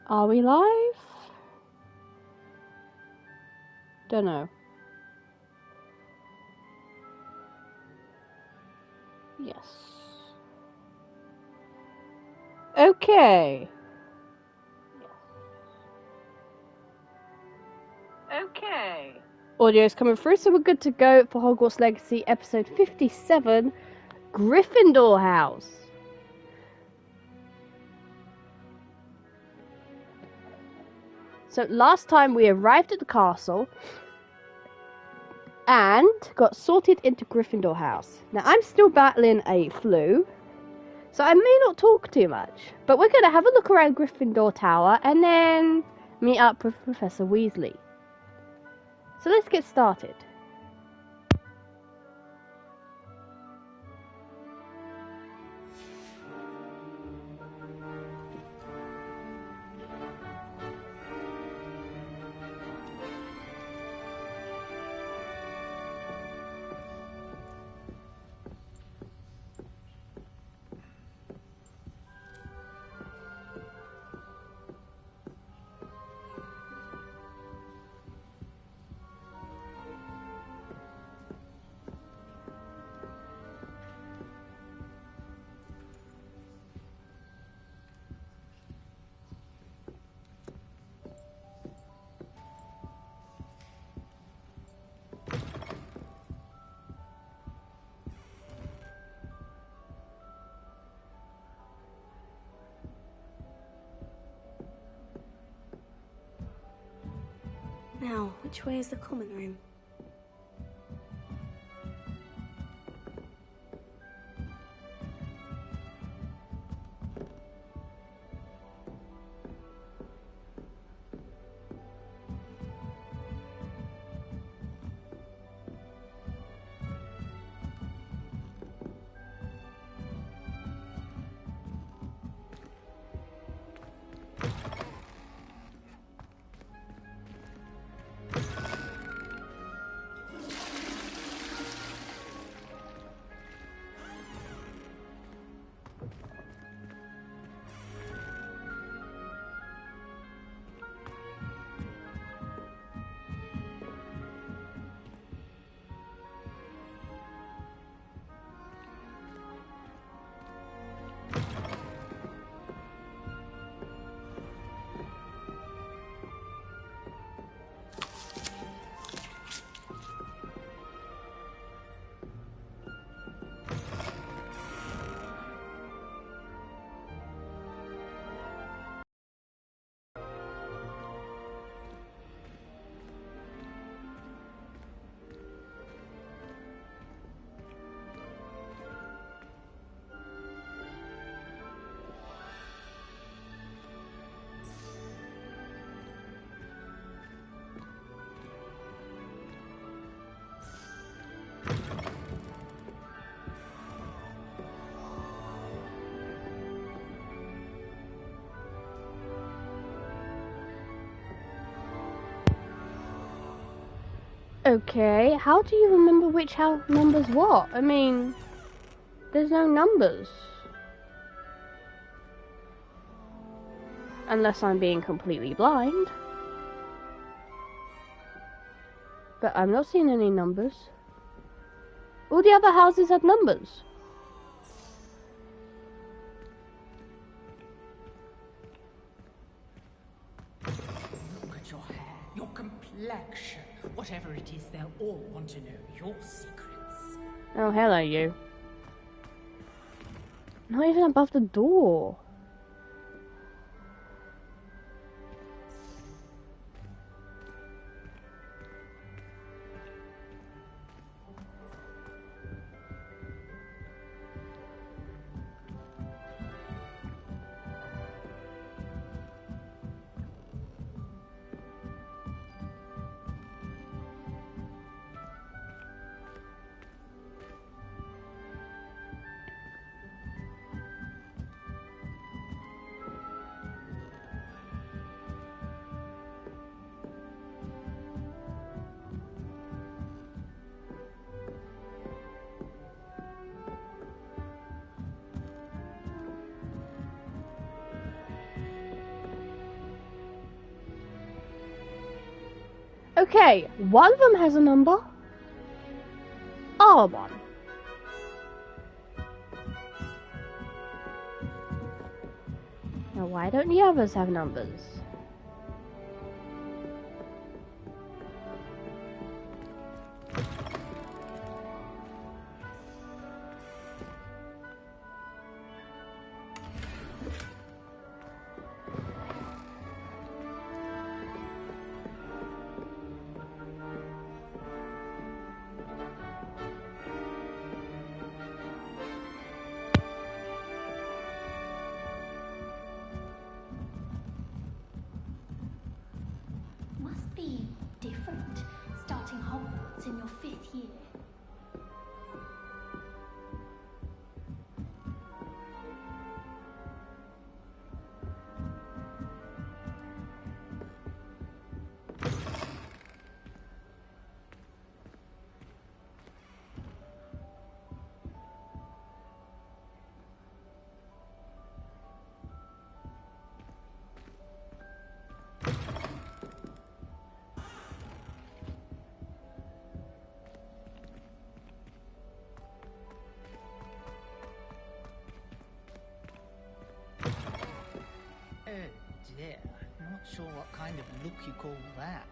Are we live? Don't know. Yes. Okay. Okay. Audio is coming through, so we're good to go for Hogwarts Legacy episode 57, Gryffindor House. So last time we arrived at the castle and got sorted into Gryffindor House. Now I'm still battling a flu, so I may not talk too much, but we're going to have a look around Gryffindor Tower and then meet up with Professor Weasley. So let's get started. Now, which way is the common room? Okay, how do you remember which house numbers what? I mean, there's no numbers. Unless I'm being completely blind. But I'm not seeing any numbers. All the other houses had numbers. Look at your hair, your complexion. Whatever it is, they'll all want to know your secrets. Oh, hello, you. Not even above the door. Okay, one of them has a number. R1. Now, why don't the others have numbers? Must be different starting Hogwarts in your 5th year. Dear, I'm not sure what kind of look you call that.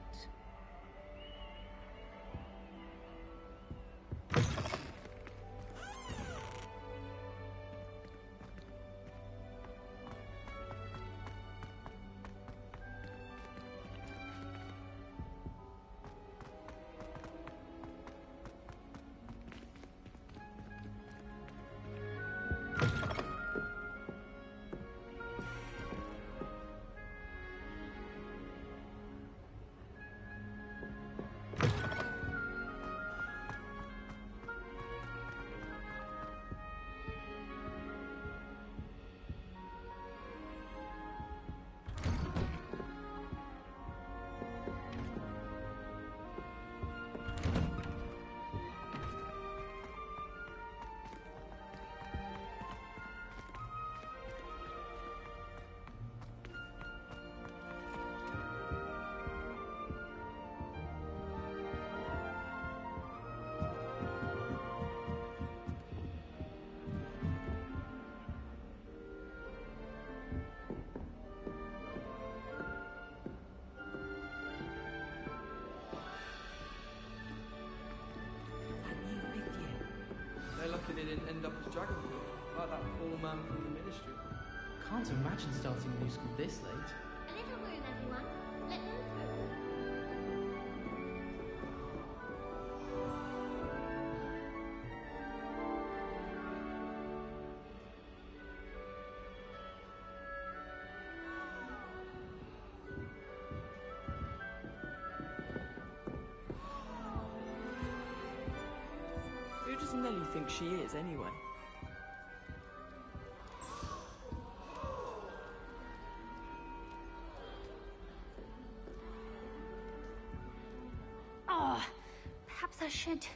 Lucky they didn't end up as Dragonfly, like that poor man from the Ministry. Can't imagine starting a new school this late. A little room, everyone. Let them through. Who does Nellie think she is, anyway? Oh, perhaps I should...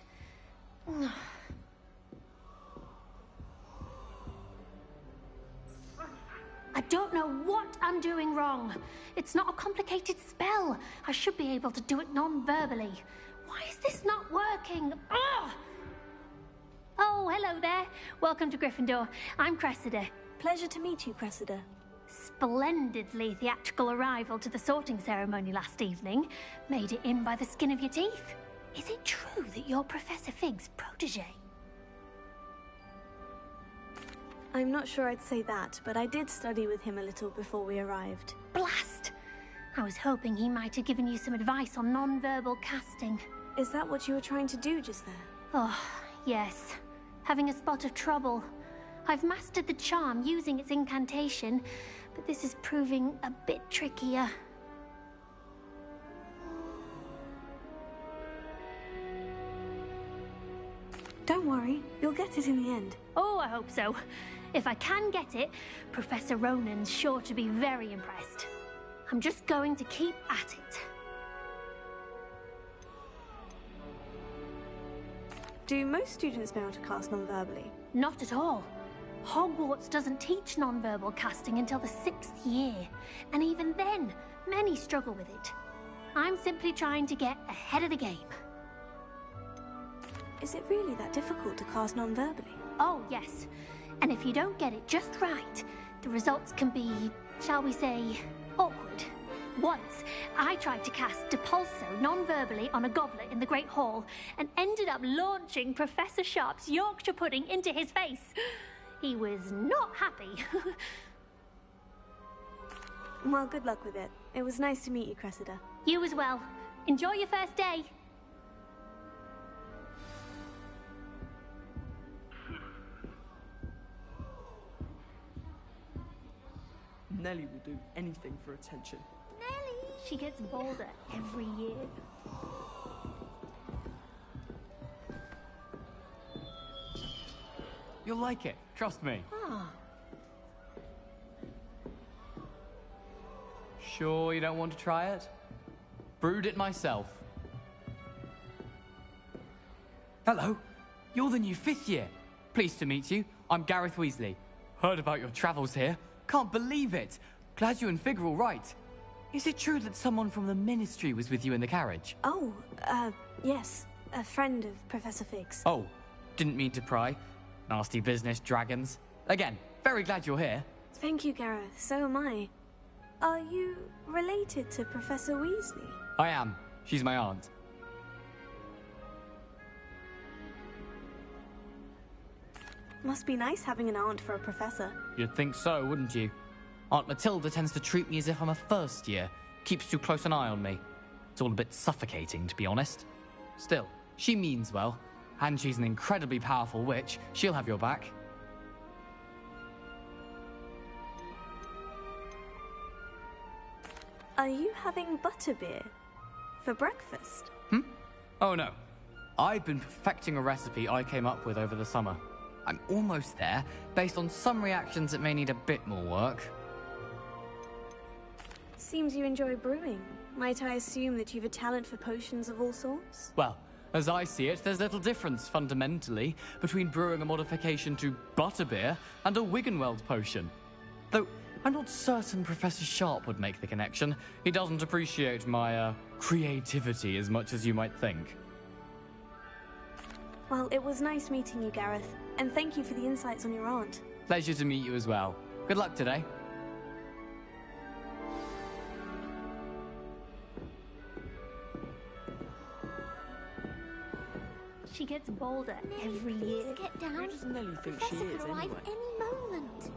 I don't know what I'm doing wrong. It's not a complicated spell. I should be able to do it non-verbally. Why is this not working? Ugh! Oh, hello there. Welcome to Gryffindor. I'm Cressida. Pleasure to meet you, Cressida. Splendidly theatrical arrival to the sorting ceremony last evening. Made it in by the skin of your teeth. Is it true that you're Professor Fig's protege? I'm not sure I'd say that, but I did study with him a little before we arrived. Blast! I was hoping he might have given you some advice on non-verbal casting. Is that what you were trying to do just there? Oh, yes. Having a spot of trouble. I've mastered the charm using its incantation, but this is proving a bit trickier. Don't worry, you'll get it in the end. Oh, I hope so. If I can get it, Professor Ronan's sure to be very impressed. I'm just going to keep at it. Do most students know how to cast non-verbally? Not at all. Hogwarts doesn't teach non-verbal casting until the 6th year, and even then, many struggle with it. I'm simply trying to get ahead of the game. Is it really that difficult to cast non-verbally? Oh, yes. And if you don't get it just right, the results can be, shall we say, awkward. Once, I tried to cast Depulso non-verbally on a goblet in the Great Hall and ended up launching Professor Sharp's Yorkshire pudding into his face. He was not happy. Well, good luck with it. It was nice to meet you, Cressida. You as well. Enjoy your first day. Nellie will do anything for attention. Nellie! She gets bolder every year. You'll like it, trust me. Ah. Sure you don't want to try it? Brewed it myself. Hello, you're the new 5th year. Pleased to meet you. I'm Gareth Weasley. Heard about your travels here. Can't believe it. Glad you and Fig are all right. Is it true that someone from the Ministry was with you in the carriage? Oh, yes. A friend of Professor Fig's. Oh, didn't mean to pry. Nasty business, dragons. Again, very glad you're here. Thank you, Gareth. So am I. Are you related to Professor Weasley? I am. She's my aunt. Must be nice having an aunt for a professor. You'd think so, wouldn't you? Aunt Matilda tends to treat me as if I'm a first year. Keeps too close an eye on me. It's all a bit suffocating, to be honest. Still, she means well. And she's an incredibly powerful witch. She'll have your back. Are you having butterbeer for breakfast? Oh no. I've been perfecting a recipe I came up with over the summer. I'm almost there, based on some reactions that may need a bit more work. Seems you enjoy brewing. Might I assume that you've a talent for potions of all sorts? Well, as I see it, there's little difference, fundamentally, between brewing a modification to butterbeer and a Wiggenweld potion. Though, I'm not certain Professor Sharp would make the connection. He doesn't appreciate my, creativity as much as you might think. Well, it was nice meeting you, Gareth. And thank you for the insights on your aunt. Pleasure to meet you as well. Good luck today. She gets bolder every year. Please get down. Who does Nellie think she Professor is, could arrive anyway? any moment.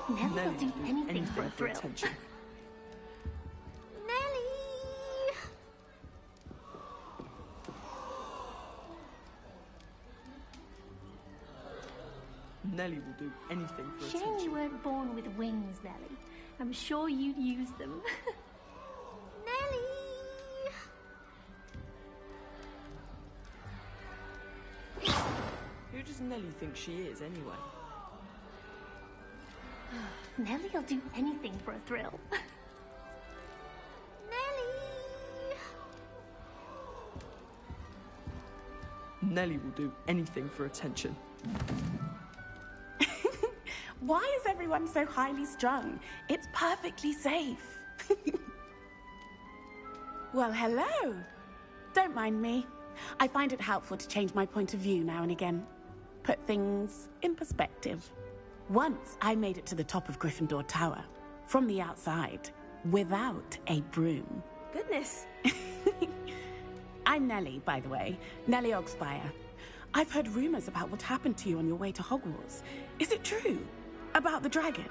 Nellie will Nellie do will do anything for a thrill. attention. Nellie! Nellie will do anything for Shame attention. you weren't born with wings, Nellie. I'm sure you'd use them. Nellie! Who does Nellie think she is, anyway? Nellie'll do anything for a thrill. Nellie! Nellie will do anything for attention. Why is everyone so highly strung? It's perfectly safe. Well, hello. Don't mind me. I find it helpful to change my point of view now and again. Put things in perspective. Once I made it to the top of Gryffindor Tower, from the outside, without a broom. Goodness. I'm Nellie, by the way. Nellie Ogspire. I've heard rumors about what happened to you on your way to Hogwarts. Is it true? About the dragon?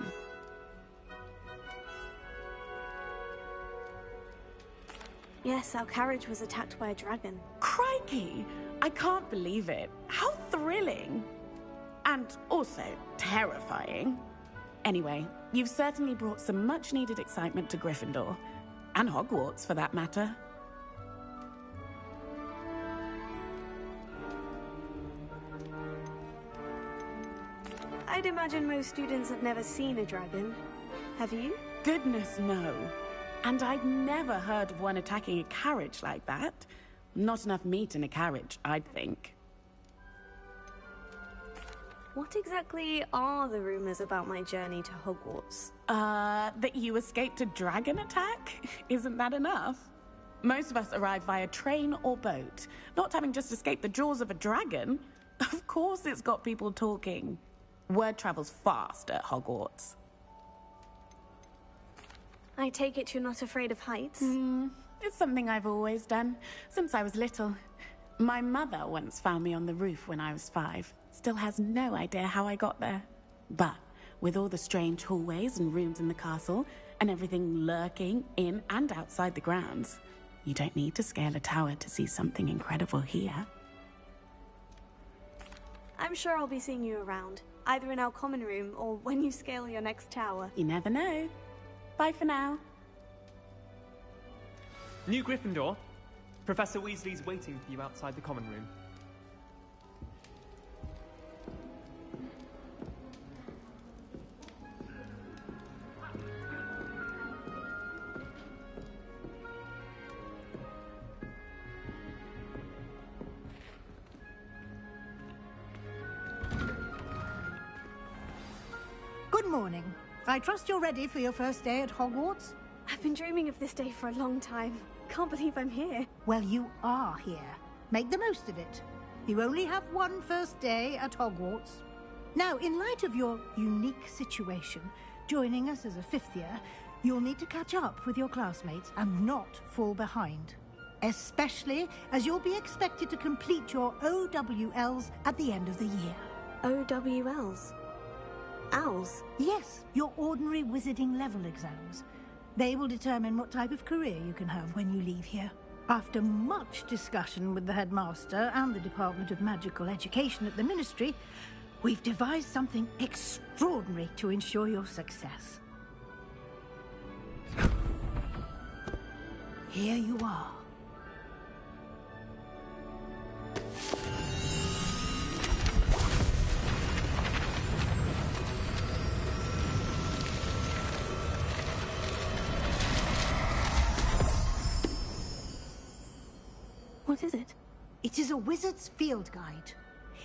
Yes, our carriage was attacked by a dragon. Crikey! I can't believe it. How thrilling! And also terrifying. Anyway, you've certainly brought some much-needed excitement to Gryffindor. And Hogwarts, for that matter. I'd imagine most students have never seen a dragon. Have you? Goodness, no. And I'd never heard of one attacking a carriage like that. Not enough meat in a carriage, I'd think. What exactly are the rumors about my journey to Hogwarts? That you escaped a dragon attack? Isn't that enough? Most of us arrive via train or boat, not having just escaped the jaws of a dragon. Of course it's got people talking. Word travels fast at Hogwarts. I take it you're not afraid of heights? It's something I've always done, since I was little. My mother once found me on the roof when I was 5. Still has no idea how I got there. But with all the strange hallways and rooms in the castle, and everything lurking in and outside the grounds, you don't need to scale a tower to see something incredible here. I'm sure I'll be seeing you around, either in our common room or when you scale your next tower. You never know. Bye for now. New Gryffindor. Professor Weasley's waiting for you outside the common room. Good morning. I trust you're ready for your first day at Hogwarts? I've been dreaming of this day for a long time. Can't believe I'm here. Well, you are here. Make the most of it. You only have one first day at Hogwarts. Now, in light of your unique situation, joining us as a 5th year, you'll need to catch up with your classmates and not fall behind. Especially as you'll be expected to complete your OWLs at the end of the year. OWLs? Owls? Yes, your ordinary wizarding level exams. They will determine what type of career you can have when you leave here. After much discussion with the headmaster and the Department of Magical Education at the Ministry, we've devised something extraordinary to ensure your success. Here you are. What is it? It is a wizard's field guide.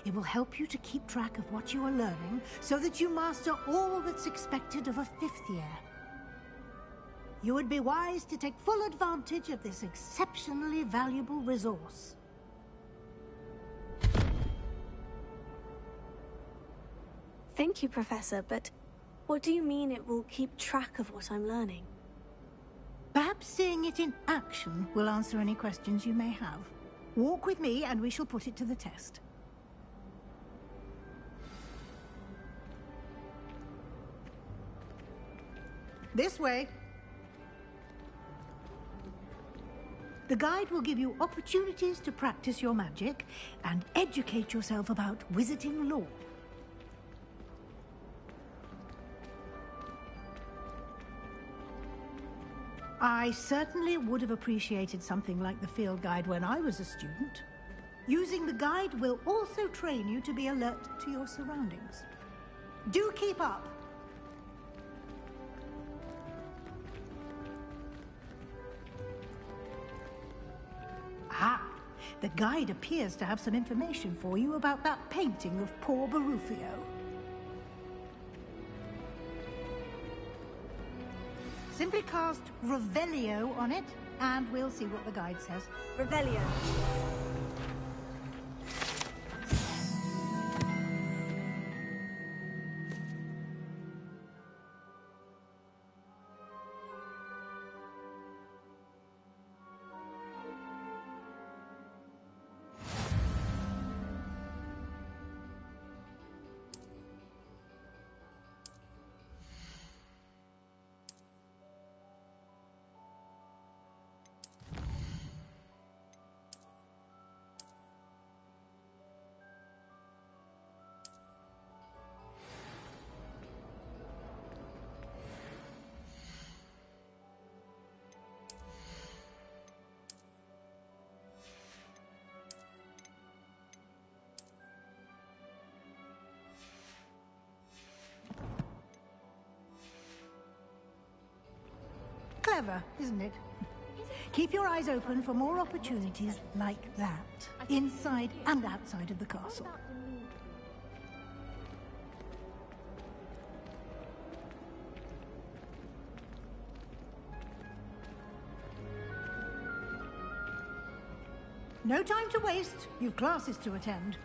It will help you to keep track of what you are learning so that you master all that's expected of a 5th year. You would be wise to take full advantage of this exceptionally valuable resource. Thank you, Professor, but what do you mean it will keep track of what I'm learning? Perhaps seeing it in action will answer any questions you may have. Walk with me and we shall put it to the test. This way. The guide will give you opportunities to practice your magic and educate yourself about wizarding lore. I certainly would have appreciated something like the field guide when I was a student. Using the guide will also train you to be alert to your surroundings. Do keep up! Ah, the guide appears to have some information for you about that painting of poor Barufio. Simply cast Revelio on it, and we'll see what the guide says. Revelio. Clever, isn't it? Keep your eyes open for more opportunities like that, inside and outside of the castle. no time to waste. You've classes to attend.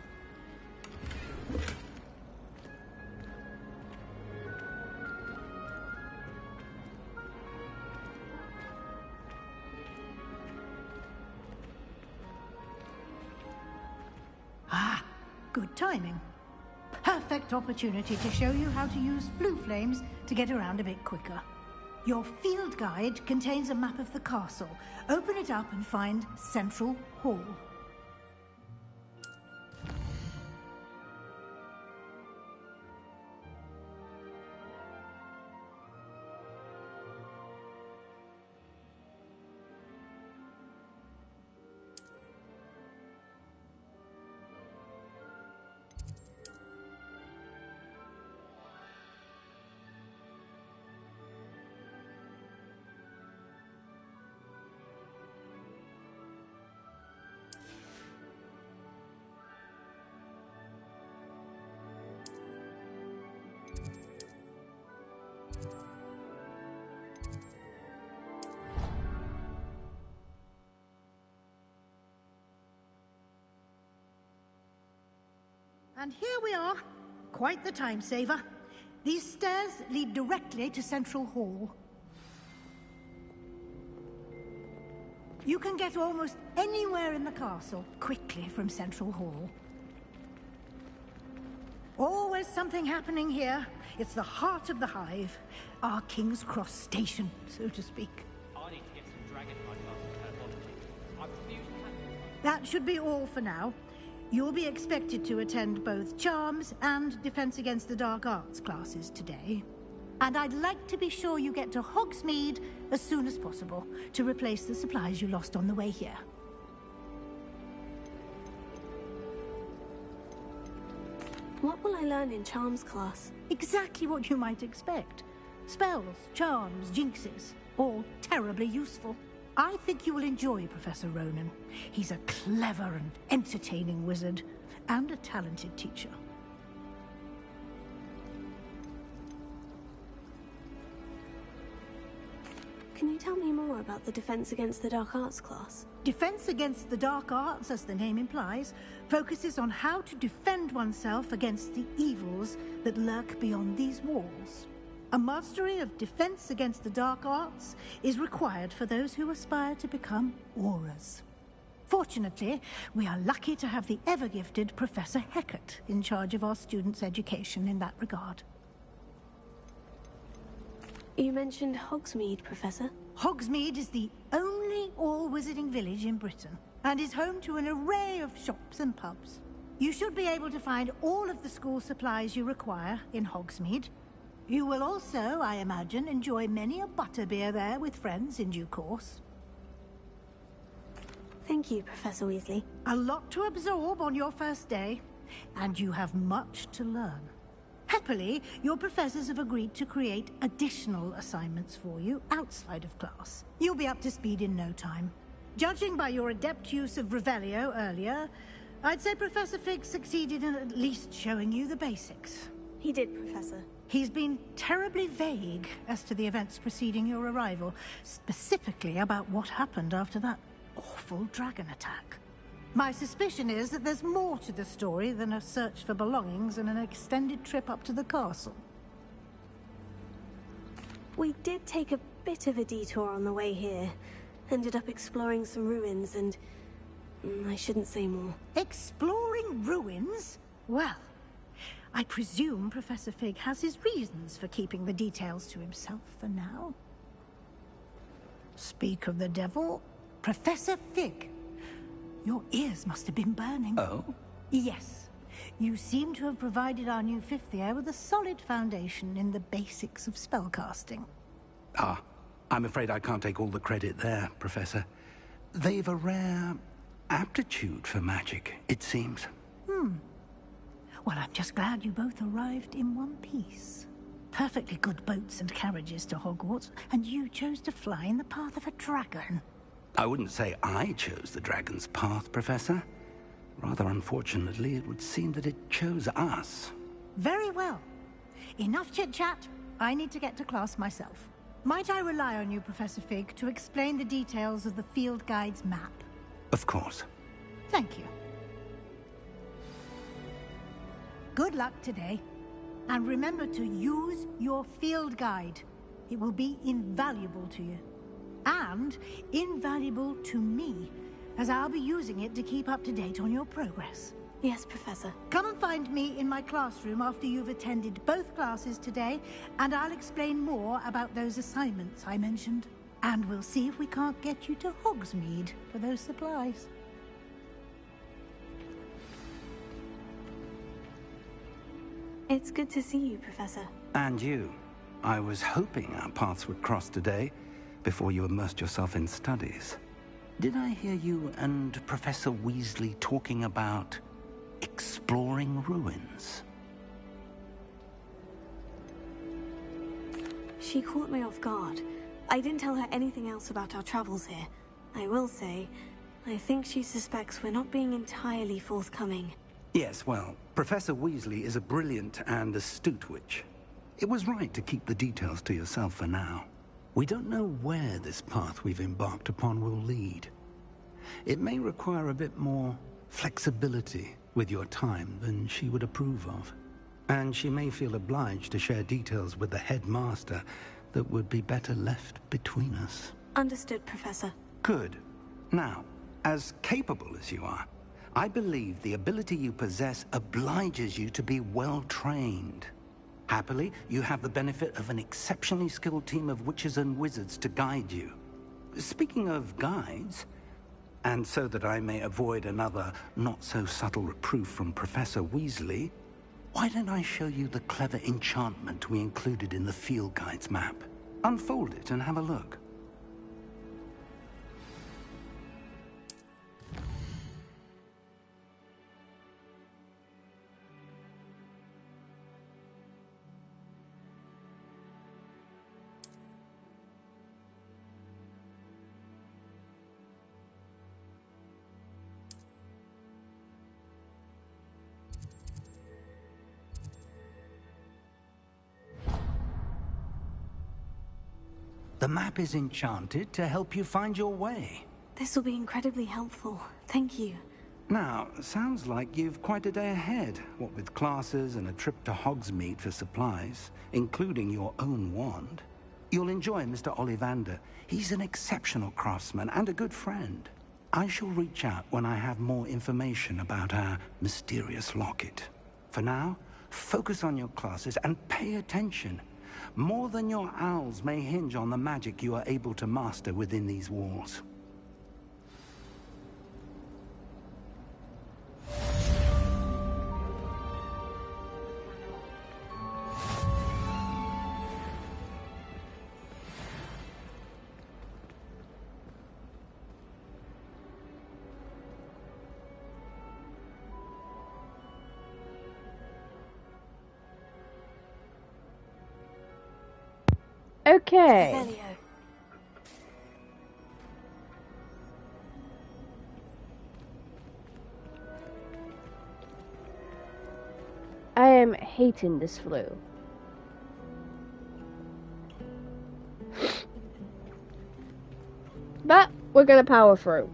Ah, good timing. Perfect opportunity to show you how to use flue flames to get around a bit quicker. Your field guide contains a map of the castle. Open it up and find Central Hall. And here we are. Quite the time saver. These stairs lead directly to Central Hall. You can get almost anywhere in the castle quickly from Central Hall. Always something happening here. It's the heart of the hive. Our King's Cross station, so to speak. I need to get some dragonfly classes in herbologhy. I've refused That should be all for now. You'll be expected to attend both Charms and Defense Against the Dark Arts classes today. And I'd like to be sure you get to Hogsmeade as soon as possible to replace the supplies you lost on the way here. What will I learn in Charms class? Exactly what you might expect. Spells, charms, jinxes, all terribly useful. I think you will enjoy Professor Ronan. He's a clever and entertaining wizard, and a talented teacher. Can you tell me more about the Defense Against the Dark Arts class? Defense Against the Dark Arts, as the name implies, focuses on how to defend oneself against the evils that lurk beyond these walls. A mastery of Defense Against the Dark Arts is required for those who aspire to become Aurors. Fortunately, we are lucky to have the ever-gifted Professor Hecat in charge of our students' education in that regard. You mentioned Hogsmeade, Professor. Hogsmeade is the only all-wizarding village in Britain, and is home to an array of shops and pubs. You should be able to find all of the school supplies you require in Hogsmeade. You will also, I imagine, enjoy many a butterbeer there with friends in due course. Thank you, Professor Weasley. A lot to absorb on your first day, and you have much to learn. Happily, your professors have agreed to create additional assignments for you outside of class. You'll be up to speed in no time. Judging by your adept use of Revelio earlier, I'd say Professor Fig succeeded in at least showing you the basics. He did, Professor. He's been terribly vague as to the events preceding your arrival, specifically about what happened after that awful dragon attack. My suspicion is that there's more to the story than a search for belongings and an extended trip up to the castle. We did take a bit of a detour on the way here. Ended up exploring some ruins and... I shouldn't say more. Exploring ruins? Well, I presume Professor Fig has his reasons for keeping the details to himself for now. Speak of the devil, Professor Fig. Your ears must have been burning. Oh? Yes. You seem to have provided our new fifth year with a solid foundation in the basics of spellcasting. Ah, I'm afraid I can't take all the credit there, Professor. They've a rare aptitude for magic, it seems. Well, I'm just glad you both arrived in one piece. Perfectly good boats and carriages to Hogwarts, and you chose to fly in the path of a dragon. I wouldn't say I chose the dragon's path, Professor. Rather unfortunately, it would seem that it chose us. Very well. Enough chit-chat. I need to get to class myself. Might I rely on you, Professor Fig, to explain the details of the field guide's map? Of course. Thank you. Good luck today. And remember to use your field guide. It will be invaluable to you. And invaluable to me, as I'll be using it to keep up to date on your progress. Yes, Professor. Come and find me in my classroom after you've attended both classes today, and I'll explain more about those assignments I mentioned. And we'll see if we can't get you to Hogsmeade for those supplies. It's good to see you, Professor. And you. I was hoping our paths would cross today, before you immersed yourself in studies. Did I hear you and Professor Weasley talking about exploring ruins? She caught me off guard. I didn't tell her anything else about our travels here. I will say, I think she suspects we're not being entirely forthcoming. Yes, well, Professor Weasley is a brilliant and astute witch. It was right to keep the details to yourself for now. We don't know where this path we've embarked upon will lead. It may require a bit more flexibility with your time than she would approve of. And she may feel obliged to share details with the headmaster that would be better left between us. Understood, Professor. Good. Now, as capable as you are, I believe the ability you possess obliges you to be well-trained. Happily, you have the benefit of an exceptionally skilled team of witches and wizards to guide you. Speaking of guides, and so that I may avoid another not-so-subtle reproof from Professor Weasley, why don't I show you the clever enchantment we included in the field guide's map? Unfold it and have a look. The map is enchanted to help you find your way. This will be incredibly helpful. Thank you. Now, sounds like you've quite a day ahead, what with classes and a trip to Hogsmeade for supplies, including your own wand. You'll enjoy Mr. Ollivander. He's an exceptional craftsman and a good friend. I shall reach out when I have more information about our mysterious locket. For now, focus on your classes and pay attention. More than your owls may hinge on the magic you are able to master within these walls. Okay. Revelio. I am hating this flu. But we're gonna power through.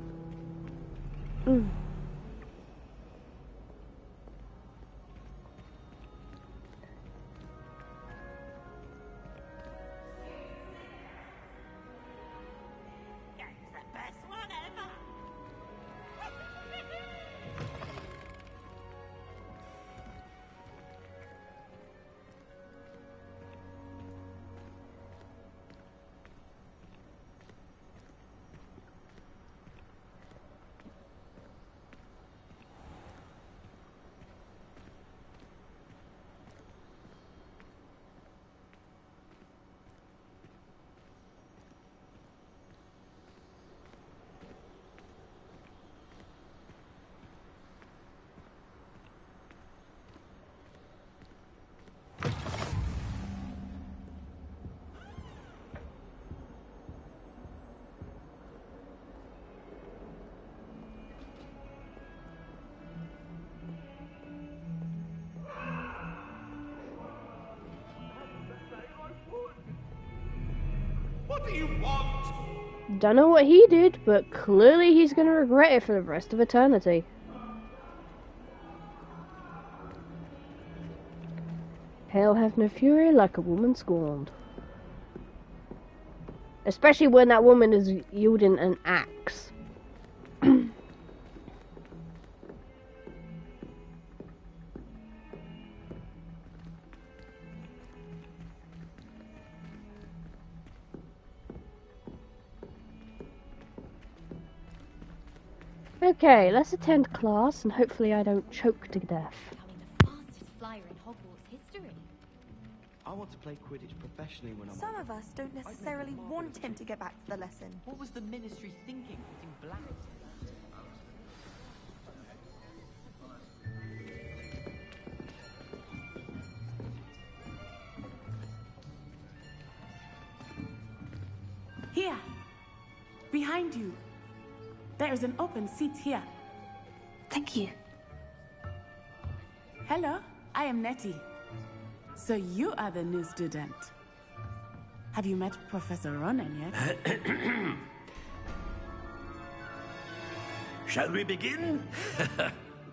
What do you want? Don't know what he did, but clearly he's going to regret it for the rest of eternity. Hell have no fury like a woman scorned. Especially when that woman is wielding an axe. Okay, let's attend class and hopefully I don't choke to death. Becoming the fastest flyer in Hogwarts history. I want to play Quidditch professionally when I'm Some of us don't necessarily want him to get back to the lesson. What was the Ministry thinking putting black? Here. Behind you. There is an open seat here. Thank you. Hello, I am Nettie. So you are the new student. Have you met Professor Ronan yet? Shall we begin?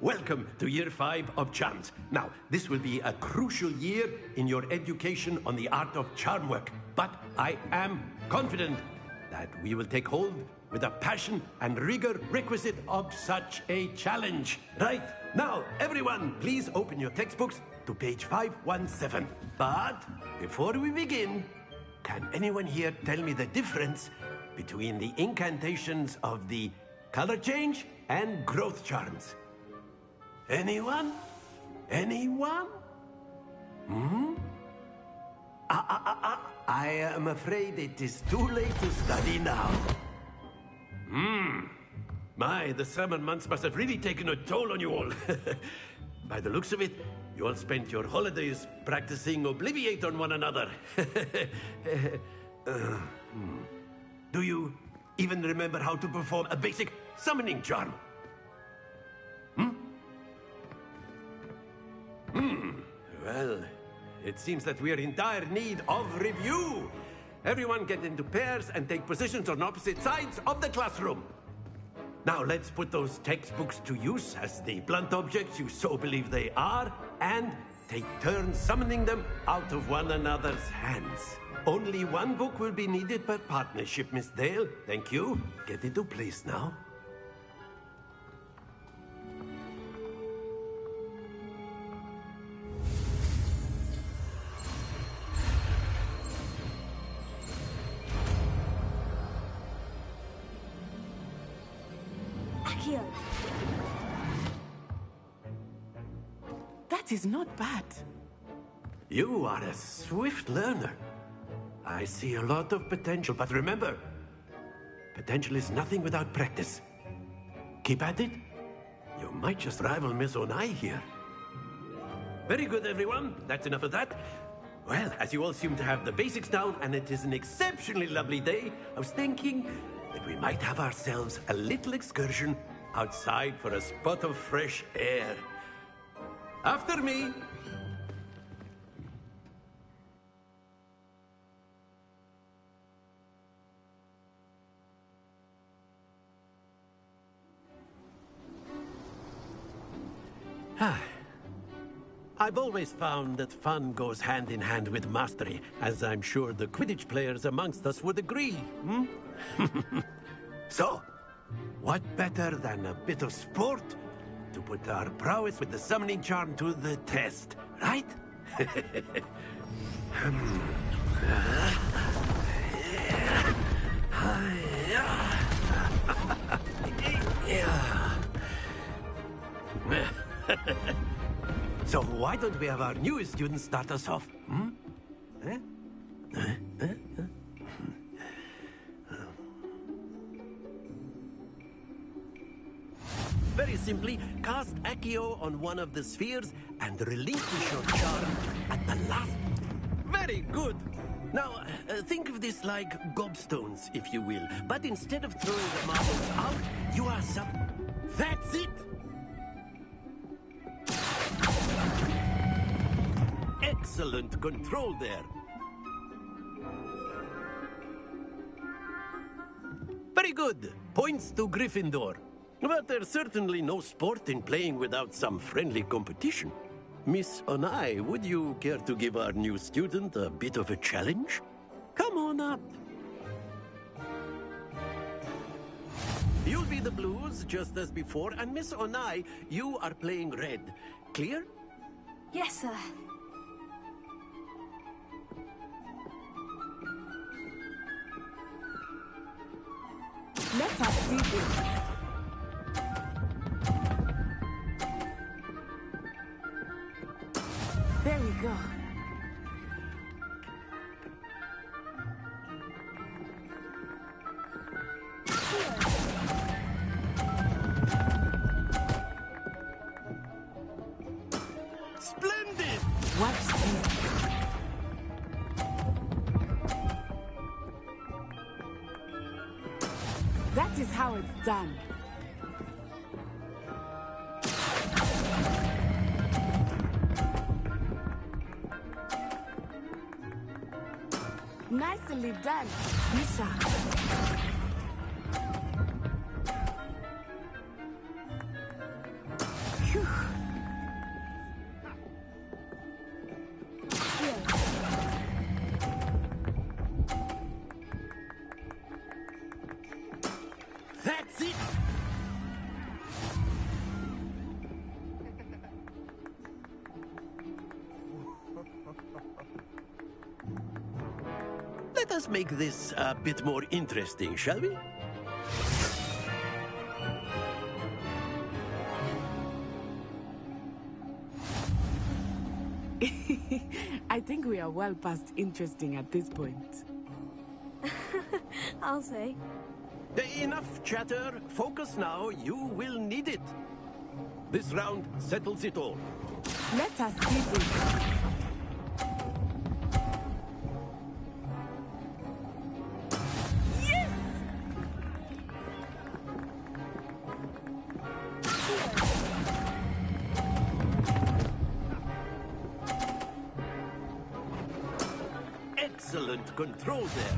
Welcome to Year 5 of Charms. Now, this will be a crucial year in your education on the art of charm work. But I am confident that we will take hold with the passion and rigor requisite of such a challenge. Right, now, everyone, please open your textbooks to page 517. But before we begin, can anyone here tell me the difference between the incantations of the color change and growth charms? Anyone? Anyone? I am afraid it is too late to study now. My, the summer months must have really taken a toll on you all. By the looks of it, you all spent your holidays practicing Obliviate on one another. Do you even remember how to perform a basic summoning charm? Well, it seems that we are in dire need of review. Everyone get into pairs and take positions on opposite sides of the classroom. Now let's put those textbooks to use as the blunt objects you so believe they are, and take turns summoning them out of one another's hands. Only one book will be needed per partnership, Miss Dale. Thank you. Get into place now. That is not bad. You are a swift learner. I see a lot of potential, but remember, potential is nothing without practice. Keep at it. You might just rival Miss Onai here. Very good, everyone. That's enough of that. Well, as you all seem to have the basics down, and it is an exceptionally lovely day, I was thinking that we might have ourselves a little excursion outside for a spot of fresh air. After me. I've always found that fun goes hand in hand with mastery, as I'm sure the Quidditch players amongst us would agree. So, what better than a bit of sport to put our prowess with the summoning charm to the test, right? So why don't we have our newest student start us off? Very simply, cast Accio on one of the spheres and relinquish your charm at the last. Very good! Now, think of this like gobstones, if you will. But instead of throwing the marbles out, you are That's it! Excellent control there. Very good. Points to Gryffindor. But there's certainly no sport in playing without some friendly competition. Miss Onai, would you care to give our new student a bit of a challenge? Come on up. You'll be the blues, just as before, and Miss Onai, you are playing red. Clear? Yes, sir. Let us see this. There we go. Splendid! Watch this. That is how it's done. Nicely done, Misha. Phew. That's it! Let us make this a bit more interesting, shall we? I think we are well past interesting at this point. I'll say. Enough chatter. Focus now. You will need it. This round settles it all. Let us see this. Excellent control there.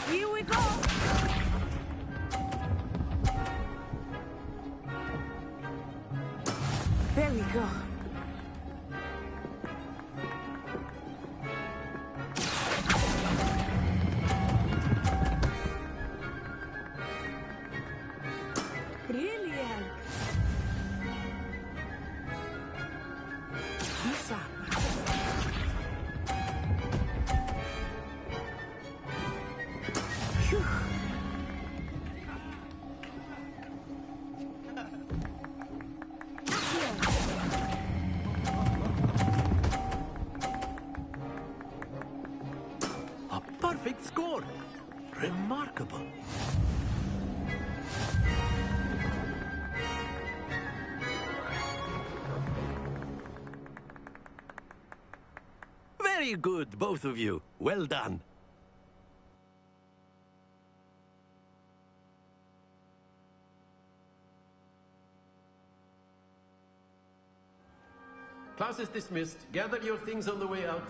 Here we go. There we go. Brilliant. Lisa. Phew. A perfect score. Remarkable. Very good, both of you. Well done. Class is dismissed. Gather your things on the way out.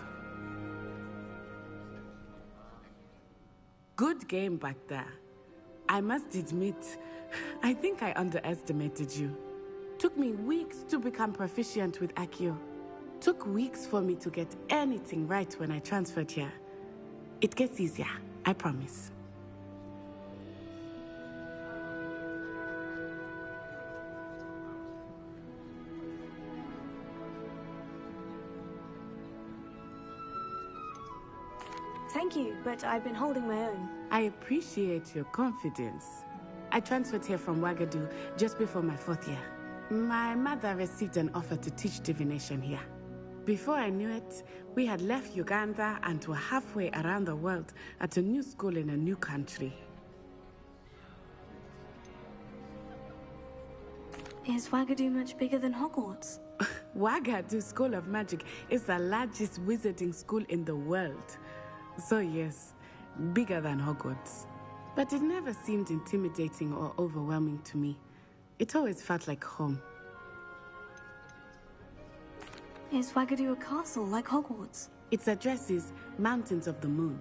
Good game back there. I must admit, I think I underestimated you. Took me weeks to become proficient with Accio. Took weeks for me to get anything right when I transferred here. It gets easier, I promise. Thank you, but I've been holding my own. I appreciate your confidence. I transferred here from Wagadu just before my 4th year. My mother received an offer to teach divination here. Before I knew it, we had left Uganda and were halfway around the world at a new school in a new country. Is Wagadu much bigger than Hogwarts? Wagadu School of Magic is the largest wizarding school in the world. So yes, bigger than Hogwarts. But it never seemed intimidating or overwhelming to me. It always felt like home. Is Wagadu a castle like Hogwarts? Its address is Mountains of the Moon.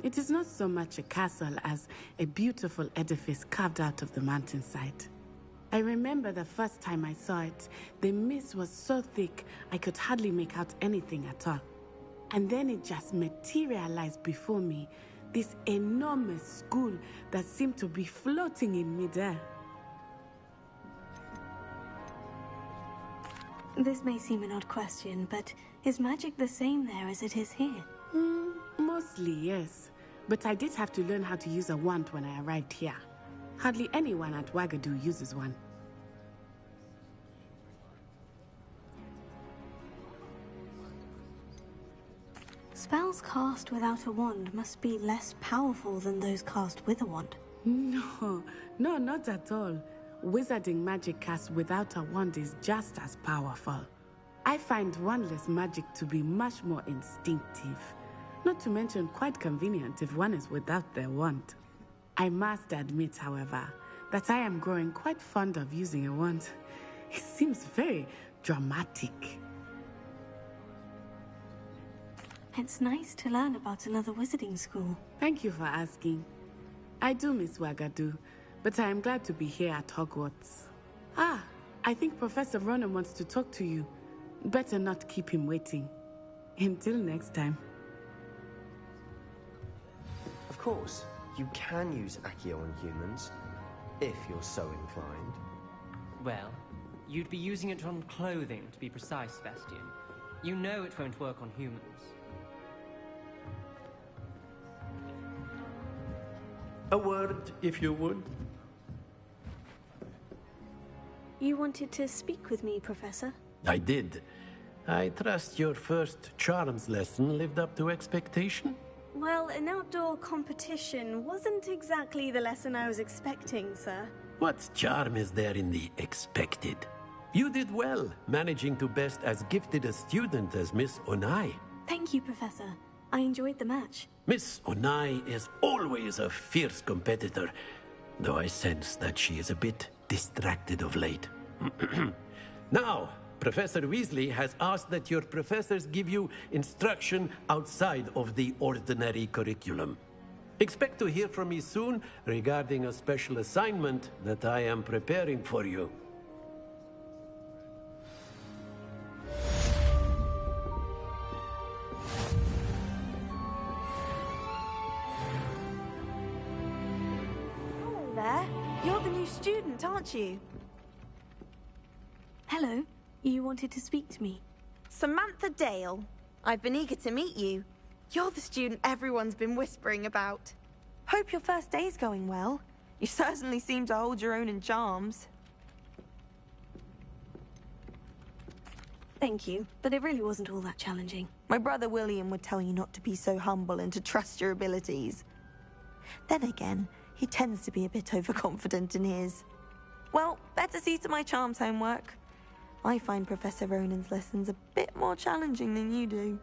It is not so much a castle as a beautiful edifice carved out of the mountainside. I remember the first time I saw it, the mist was so thick I could hardly make out anything at all. And then it just materialized before me, this enormous school that seemed to be floating in midair. This may seem an odd question, but is magic the same there as it is here? Mostly, yes. But I did have to learn how to use a wand when I arrived here. Hardly anyone at Wagadu uses one. Spells cast without a wand must be less powerful than those cast with a wand. No, not at all. Wizarding magic cast without a wand is just as powerful. I find wandless magic to be much more instinctive. Not to mention quite convenient if one is without their wand. I must admit, however, that I am growing quite fond of using a wand. It seems very dramatic. It's nice to learn about another wizarding school. Thank you for asking. I do miss Wagadu, but I am glad to be here at Hogwarts. I think Professor Ronan wants to talk to you. Better not keep him waiting. Until next time. Of course, you can use Accio on humans, if you're so inclined. Well, you'd be using it on clothing, to be precise, Sebastian. You know it won't work on humans. A word, if you would. You wanted to speak with me, Professor? I did. I trust your first charms lesson lived up to expectation? Well, an outdoor competition wasn't exactly the lesson I was expecting, sir. What charm is there in the expected? You did well, managing to best as gifted a student as Miss Onai. Thank you, Professor. I enjoyed the match. Miss Onai is always a fierce competitor, though I sense that she is a bit distracted of late. Now, Professor Weasley has asked that your professors give you instruction outside of the ordinary curriculum. Expect to hear from me soon regarding a special assignment that I am preparing for you. Hello there. You're the new student, aren't you? Hello. You wanted to speak to me? Samantha Dale. I've been eager to meet you. You're the student everyone's been whispering about. Hope your first day's going well. You certainly seem to hold your own in charms. Thank you, but it really wasn't all that challenging. My brother William would tell you not to be so humble and to trust your abilities. Then again, he tends to be a bit overconfident in his. Well, better see to my charms homework. I find Professor Ronan's lessons a bit more challenging than you do.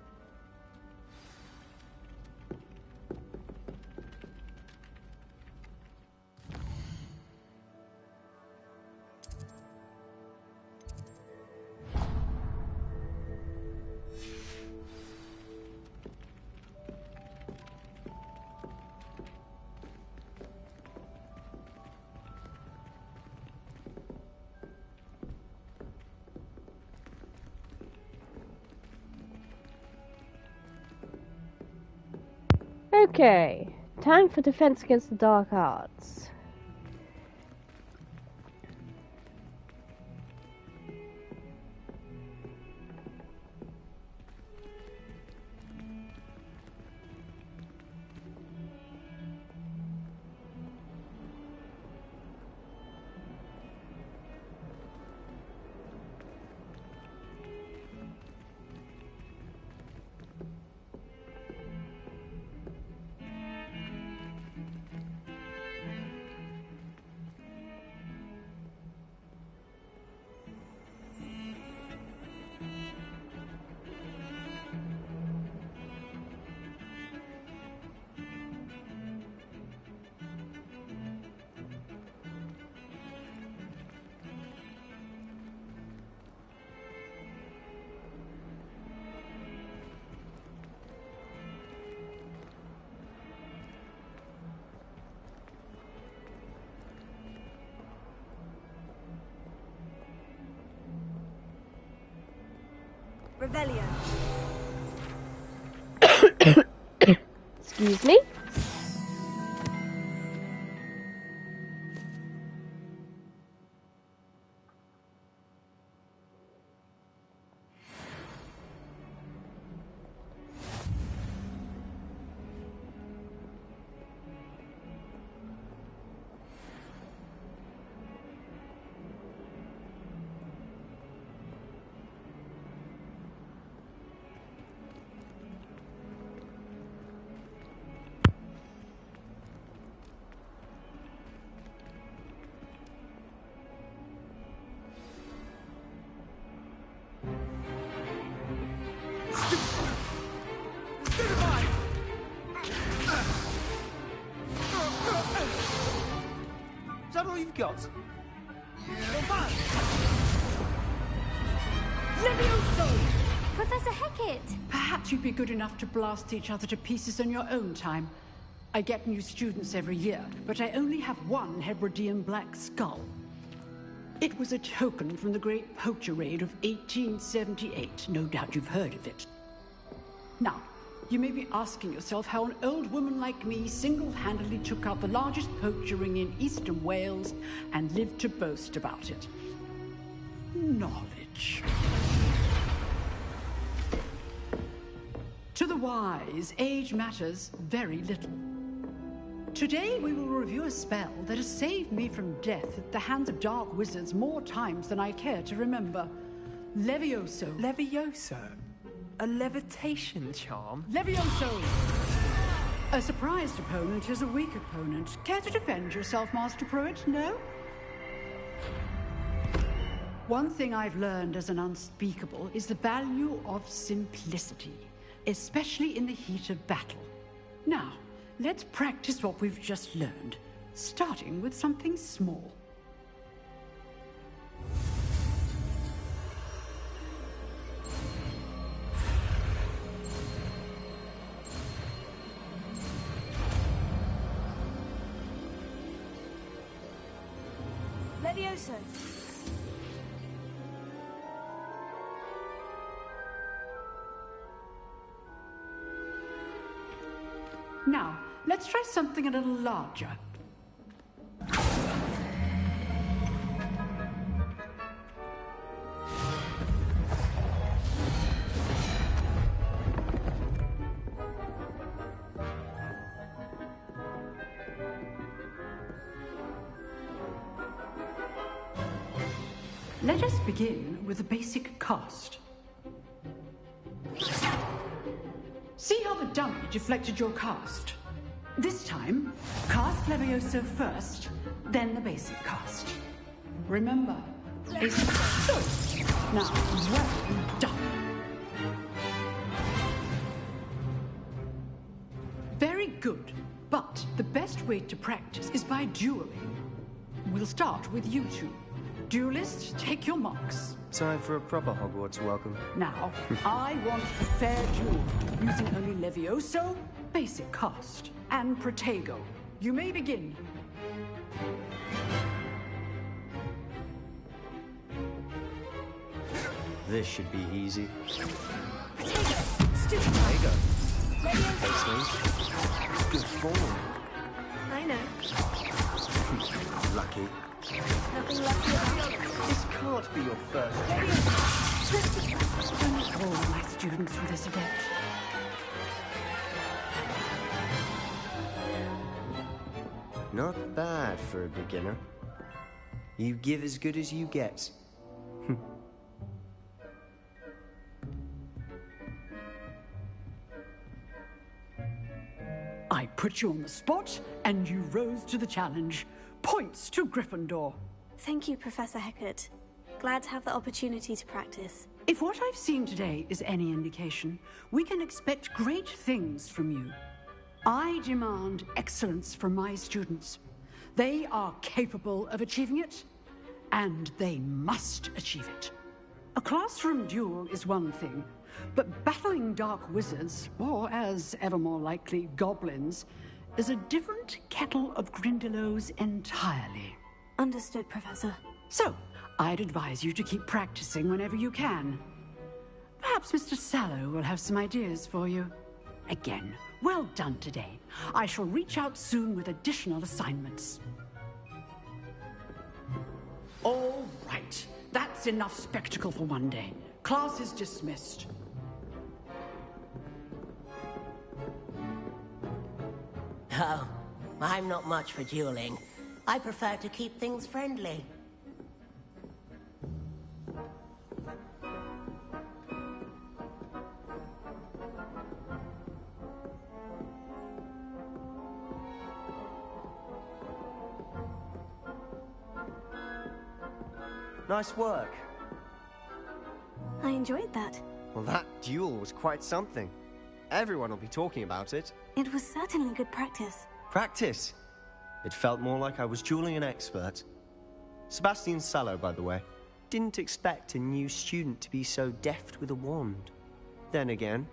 Okay, time for Defense Against the Dark Arts. Revelio. Excuse me? Is that all you've got? Professor Hecat! Perhaps you'd be good enough to blast each other to pieces in your own time. I get new students every year, but I only have one Hebridean black skull. It was a token from the Great Poacher Raid of 1878. No doubt you've heard of it. Now, you may be asking yourself how an old woman like me single-handedly took out the largest poacher ring in eastern Wales and lived to boast about it. Knowledge. To the wise, age matters very little. Today we will review a spell that has saved me from death at the hands of dark wizards more times than I care to remember. Levioso. Levioso? A levitation charm? Levioso! A surprised opponent is a weak opponent. Care to defend yourself, Master Pruitt? No? One thing I've learned as an unspeakable is the value of simplicity, especially in the heat of battle. Now, let's practice what we've just learned, starting with something small. Levioso. Now, let's try something a little larger. Let us begin with a basic cast. See how the dummy deflected your cast? This time, cast Levioso first, then the basic cast. Remember, basic cast. Good. Now, well done. Very good, but the best way to practice is by dueling. We'll start with you two. Duelists, take your marks. Time for a proper Hogwarts welcome. Now, I want a fair duel, using only Levioso, basic cast, and Protego. You may begin. This should be easy. Protego! Stupid! Protego. Levioso! Good form. I know. Lucky. Nothing lucky about it. This can't be your first. Almost all my students from this event. Not bad for a beginner. You give as good as you get. I put you on the spot, and you rose to the challenge. Points to Gryffindor. Thank you, Professor Hecat. Glad to have the opportunity to practice. If what I've seen today is any indication, we can expect great things from you. I demand excellence from my students. They are capable of achieving it, and they must achieve it. A classroom duel is one thing, but battling dark wizards, or as ever more likely, goblins, is a different kettle of Grindylows entirely. Understood, Professor. So, I'd advise you to keep practicing whenever you can. Perhaps Mr. Sallow will have some ideas for you. Again, well done today. I shall reach out soon with additional assignments. All right. That's enough spectacle for one day. Class is dismissed. Oh, I'm not much for dueling. I prefer to keep things friendly. Nice work. I enjoyed that. Well, that duel was quite something. Everyone will be talking about it. It was certainly good practice. Practice? It felt more like I was dueling an expert. Sebastian Sallow, by the way. Didn't expect a new student to be so deft with a wand. Then again,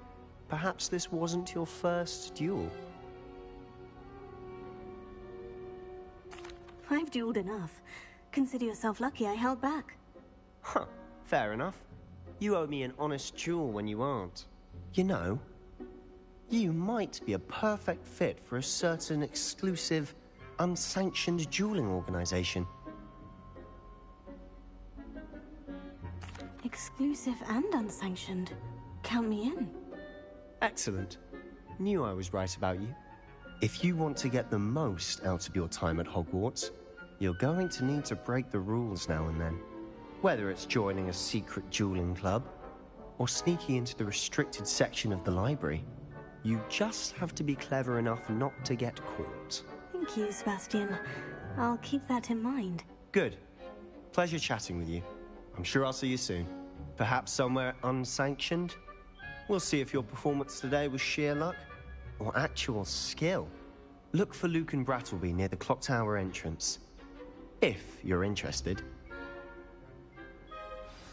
perhaps this wasn't your first duel. I've dueled enough. Consider yourself lucky I held back. Huh, fair enough. You owe me an honest duel when you aren't. You know, you might be a perfect fit for a certain exclusive, unsanctioned dueling organization. Exclusive and unsanctioned. Count me in. Excellent. Knew I was right about you. If you want to get the most out of your time at Hogwarts, you're going to need to break the rules now and then. Whether it's joining a secret dueling club, or sneaking into the restricted section of the library, you just have to be clever enough not to get caught. Thank you, Sebastian. I'll keep that in mind. Good. Pleasure chatting with you. I'm sure I'll see you soon. Perhaps somewhere unsanctioned? We'll see if your performance today was sheer luck, or actual skill. Look for Luke and Brattleby near the Clock Tower entrance. If you're interested.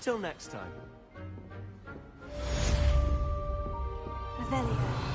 Till next time. Revelio.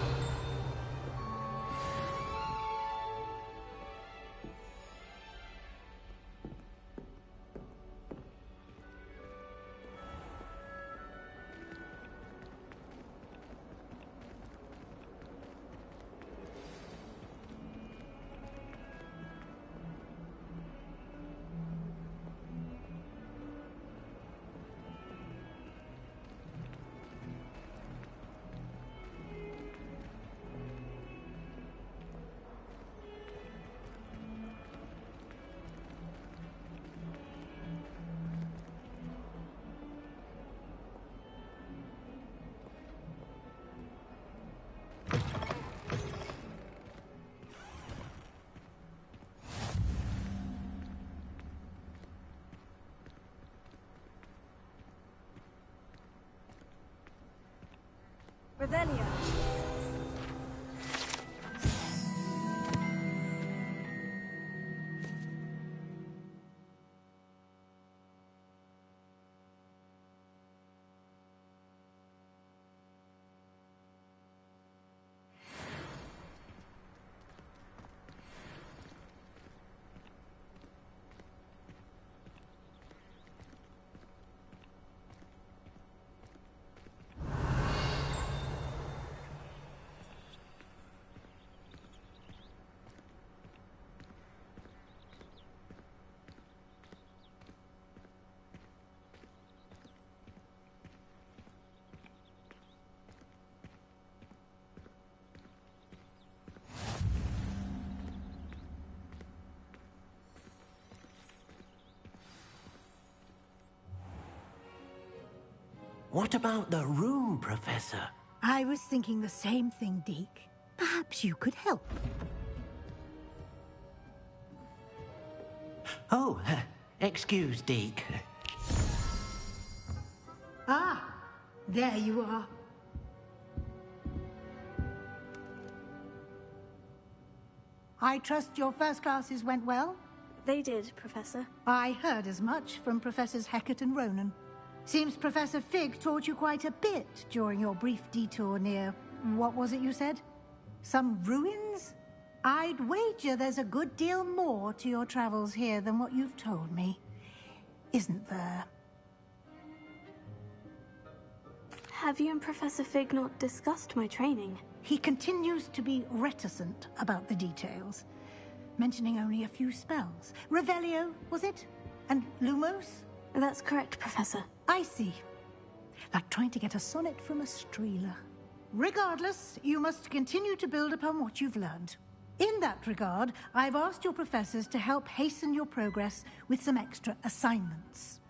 Revelio. What about the room, Professor? I was thinking the same thing, Deke. Perhaps you could help. Oh, excuse, Deke. Ah, there you are. I trust your first classes went well? They did, Professor. I heard as much from Professors Hecat and Ronan. Seems Professor Fig taught you quite a bit during your brief detour near... what was it you said? Some ruins? I'd wager there's a good deal more to your travels here than what you've told me. Isn't there? Have you and Professor Fig not discussed my training? He continues to be reticent about the details, mentioning only a few spells. Revelio, was it? And Lumos? That's correct, Professor. I see. Like trying to get a sonnet from a streeler. Regardless, you must continue to build upon what you've learned. In that regard, I've asked your professors to help hasten your progress with some extra assignments.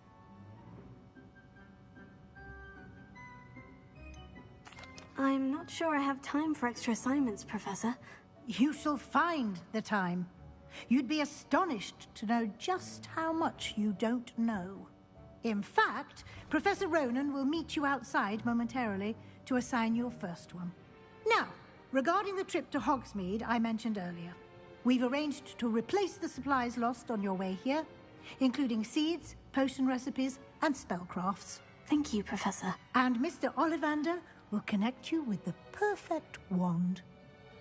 I'm not sure I have time for extra assignments, Professor. You shall find the time. You'd be astonished to know just how much you don't know. In fact, Professor Ronan will meet you outside momentarily to assign your first one. Now, regarding the trip to Hogsmeade I mentioned earlier, we've arranged to replace the supplies lost on your way here, including seeds, potion recipes, and spellcrafts. Thank you, Professor. And Mr. Ollivander will connect you with the perfect wand.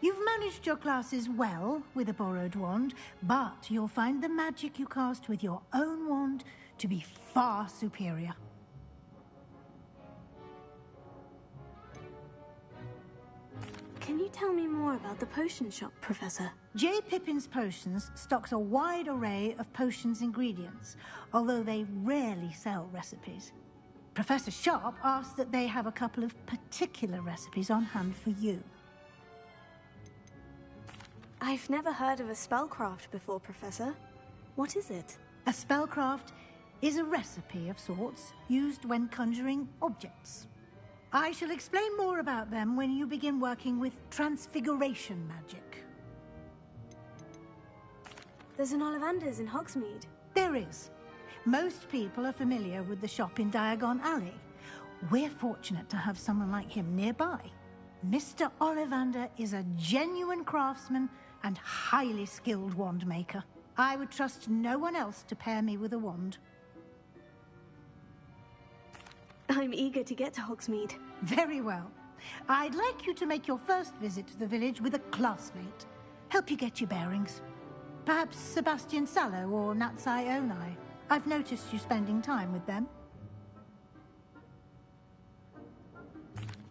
You've managed your classes well with a borrowed wand, but you'll find the magic you cast with your own wand to be far superior. Can you tell me more about the potion shop, Professor? J. Pippin's Potions stocks a wide array of potions ingredients, although they rarely sell recipes. Professor Sharp asked that they have a couple of particular recipes on hand for you. I've never heard of a spellcraft before, Professor. What is it? A spellcraft is a recipe of sorts used when conjuring objects. I shall explain more about them when you begin working with transfiguration magic. There's an Ollivander's in Hogsmeade. There is. Most people are familiar with the shop in Diagon Alley. We're fortunate to have someone like him nearby. Mr. Ollivander is a genuine craftsman and highly skilled wand maker. I would trust no one else to pair me with a wand. I'm eager to get to Hogsmeade. Very well. I'd like you to make your first visit to the village with a classmate. Help you get your bearings. Perhaps Sebastian Sallow or Natsai Onai. I've noticed you spending time with them.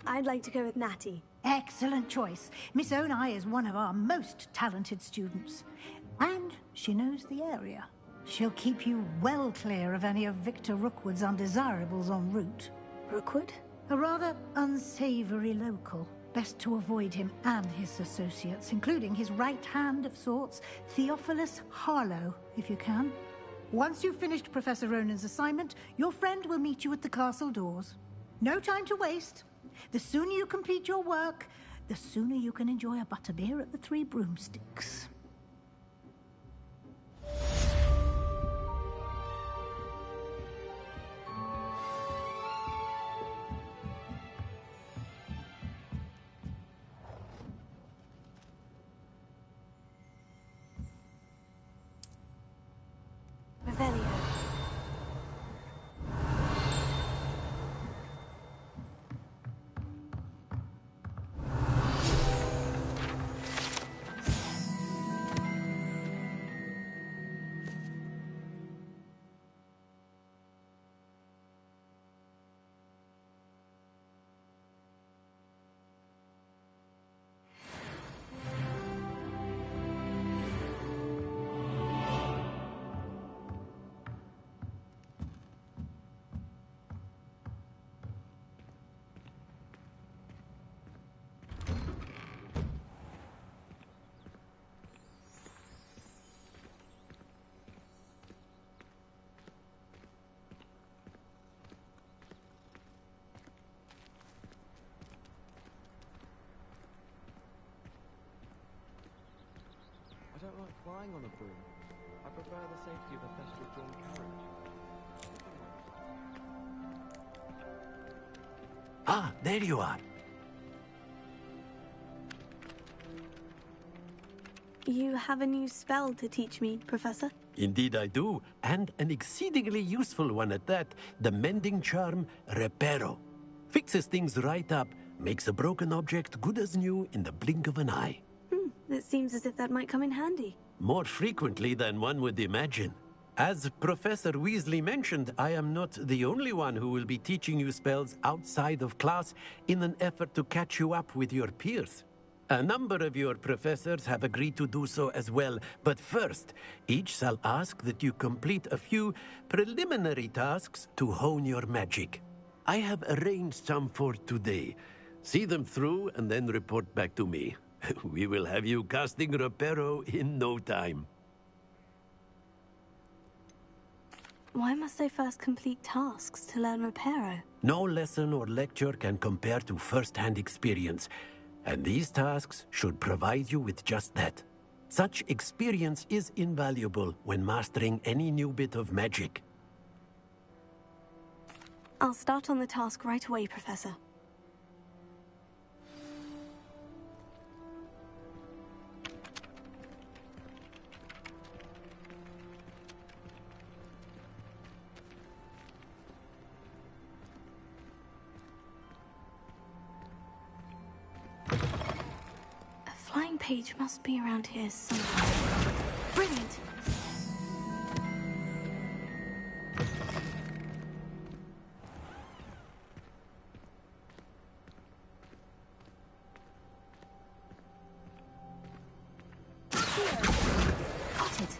I'd like to go with Natty. Excellent choice. Miss Onai is one of our most talented students. And she knows the area. She'll keep you well clear of any of Victor Rookwood's undesirables en route. Rookwood? A rather unsavory local. Best to avoid him and his associates, including his right hand of sorts, Theophilus Harlow, if you can. Once you've finished Professor Ronan's assignment, your friend will meet you at the castle doors. No time to waste. The sooner you complete your work, the sooner you can enjoy a butterbeer at the Three Broomsticks. Revelio. I don't like flying on a broom. I prefer the safety of a specially drawn carriage. Ah, there you are. You have a new spell to teach me, Professor? Indeed I do, and an exceedingly useful one at that. The mending charm, Reparo. Fixes things right up, makes a broken object good as new in the blink of an eye. It seems as if that might come in handy. More frequently than one would imagine. As Professor Weasley mentioned, I am not the only one who will be teaching you spells outside of class in an effort to catch you up with your peers. A number of your professors have agreed to do so as well, but first, each shall ask that you complete a few preliminary tasks to hone your magic. I have arranged some for today. See them through and then report back to me. We will have you casting Reparo in no time. Why must I first complete tasks to learn Reparo? No lesson or lecture can compare to first-hand experience, and these tasks should provide you with just that. Such experience is invaluable when mastering any new bit of magic. I'll start on the task right away, Professor. Flying page must be around here somewhere. Brilliant! Got it.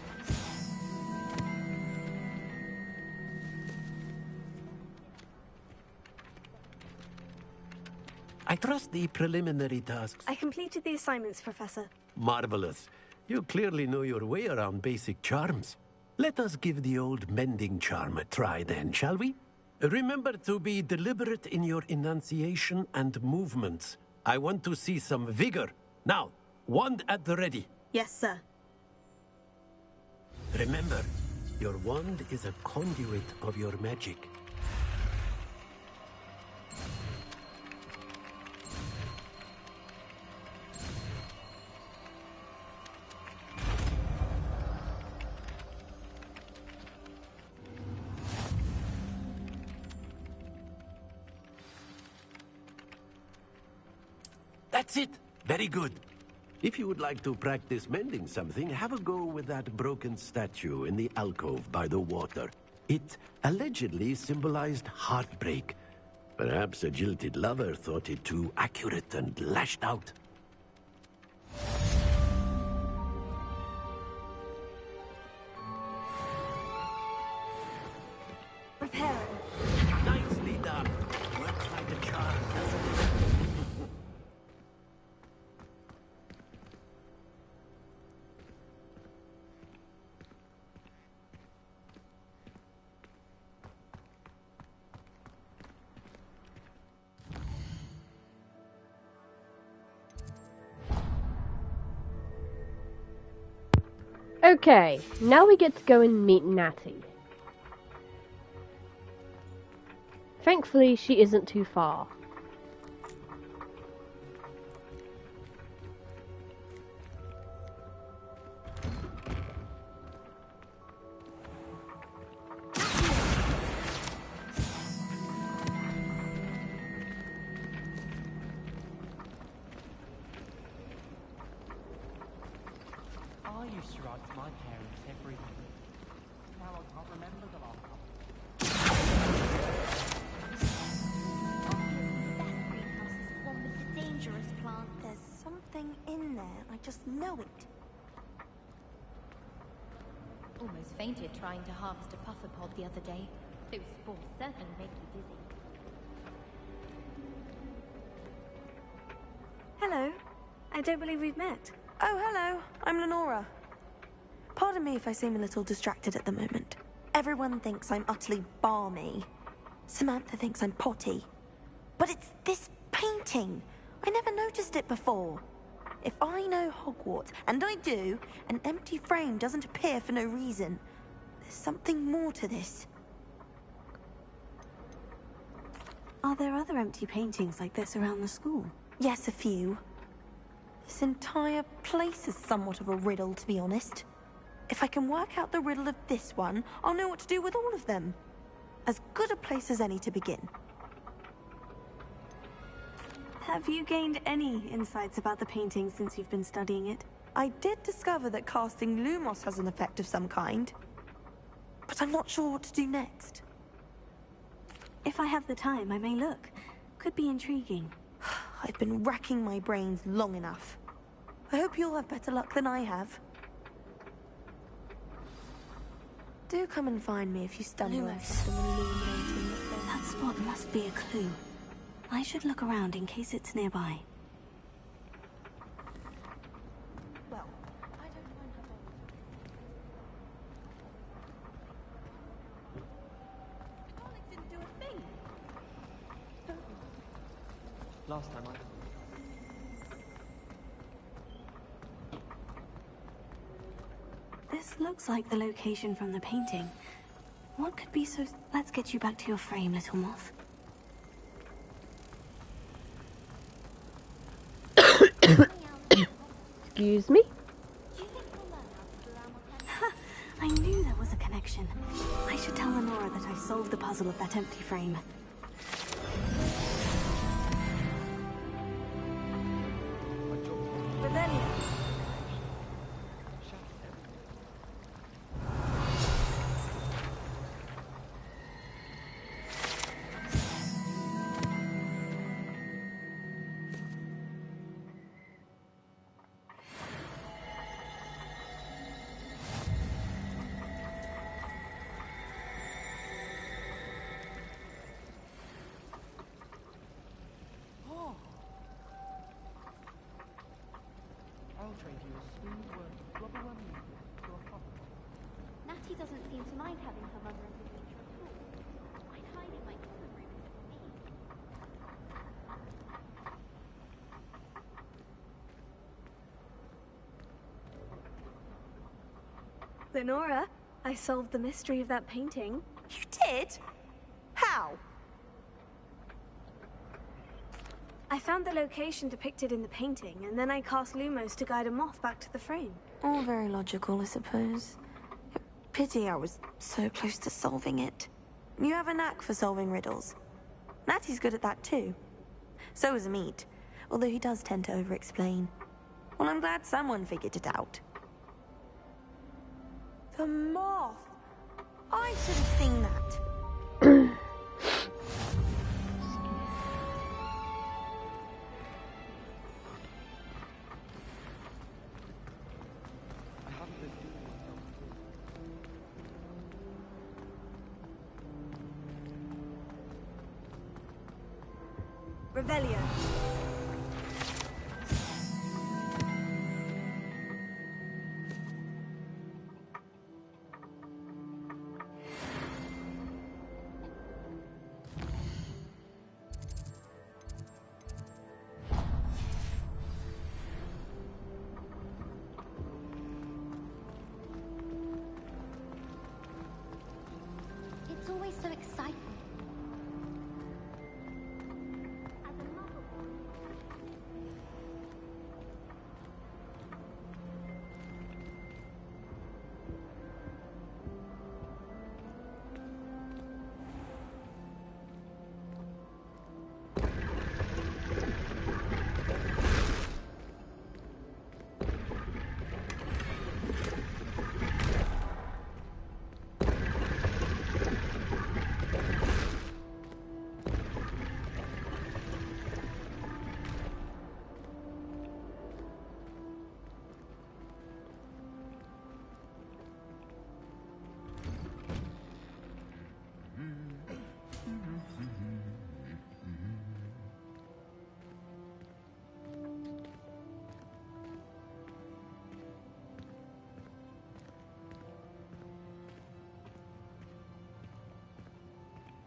I trust the preliminary tasks. I completed the assignments, Professor. Marvelous. You clearly know your way around basic charms. Let us give the old mending charm a try then, shall we? Remember to be deliberate in your enunciation and movements. I want to see some vigor. Now, wand at the ready. Yes, sir. Remember, your wand is a conduit of your magic. That's it. Very good. If you would like to practice mending something, have a go with that broken statue in the alcove by the water. It allegedly symbolized heartbreak. Perhaps a jilted lover thought it too accurate and lashed out. Repair. Nicely done. Works like a charm, doesn't it? Okay, now we get to go and meet Natty. Thankfully, she isn't too far. I used to write to my parents every day. Now I can't remember the last time. Dangerous plant. There's something in there. I just know it. Almost fainted trying to harvest a puffer pod the other day. Those spores certainly make you dizzy. Hello. I don't believe we've met. Oh, hello. I'm Lenora. Pardon me if I seem a little distracted at the moment. Everyone thinks I'm utterly balmy. Samantha thinks I'm potty. But it's this painting. I never noticed it before. If I know Hogwarts, and I do, an empty frame doesn't appear for no reason. There's something more to this. Are there other empty paintings like this around the school? Yes, a few. This entire place is somewhat of a riddle, to be honest. If I can work out the riddle of this one, I'll know what to do with all of them. As good a place as any to begin. Have you gained any insights about the painting since you've been studying it? I did discover that casting Lumos has an effect of some kind. but I'm not sure what to do next. If I have the time, I may look. Could be intriguing. I've been racking my brains long enough. I hope you'll have better luck than I have. Do come and find me if you stumble over some illuminating. That spot must be a clue. I should look around in case it's nearby. Well, I don't find her Alex didn't do a thing. Last time I... This looks like the location from the painting. What could be so... Let's get you back to your frame, little moth. Excuse me? I knew there was a connection. I should tell Lenora that I've solved the puzzle of that empty frame. Revelio. I'll trade you a smooth word rubber one to a hop. Natty doesn't seem to mind having her mother as a teacher at all. I'd hide in my common room if it were me. Lenora, I solved the mystery of that painting. You did? How? I found the location depicted in the painting, and then I cast Lumos to guide a moth back to the frame. All very logical, I suppose. Pity I was so close to solving it. You have a knack for solving riddles. Natty's good at that too. So is Meat, although he does tend to over-explain. Well, I'm glad someone figured it out. The moth! I should have seen that. Revelio. It's always so exciting.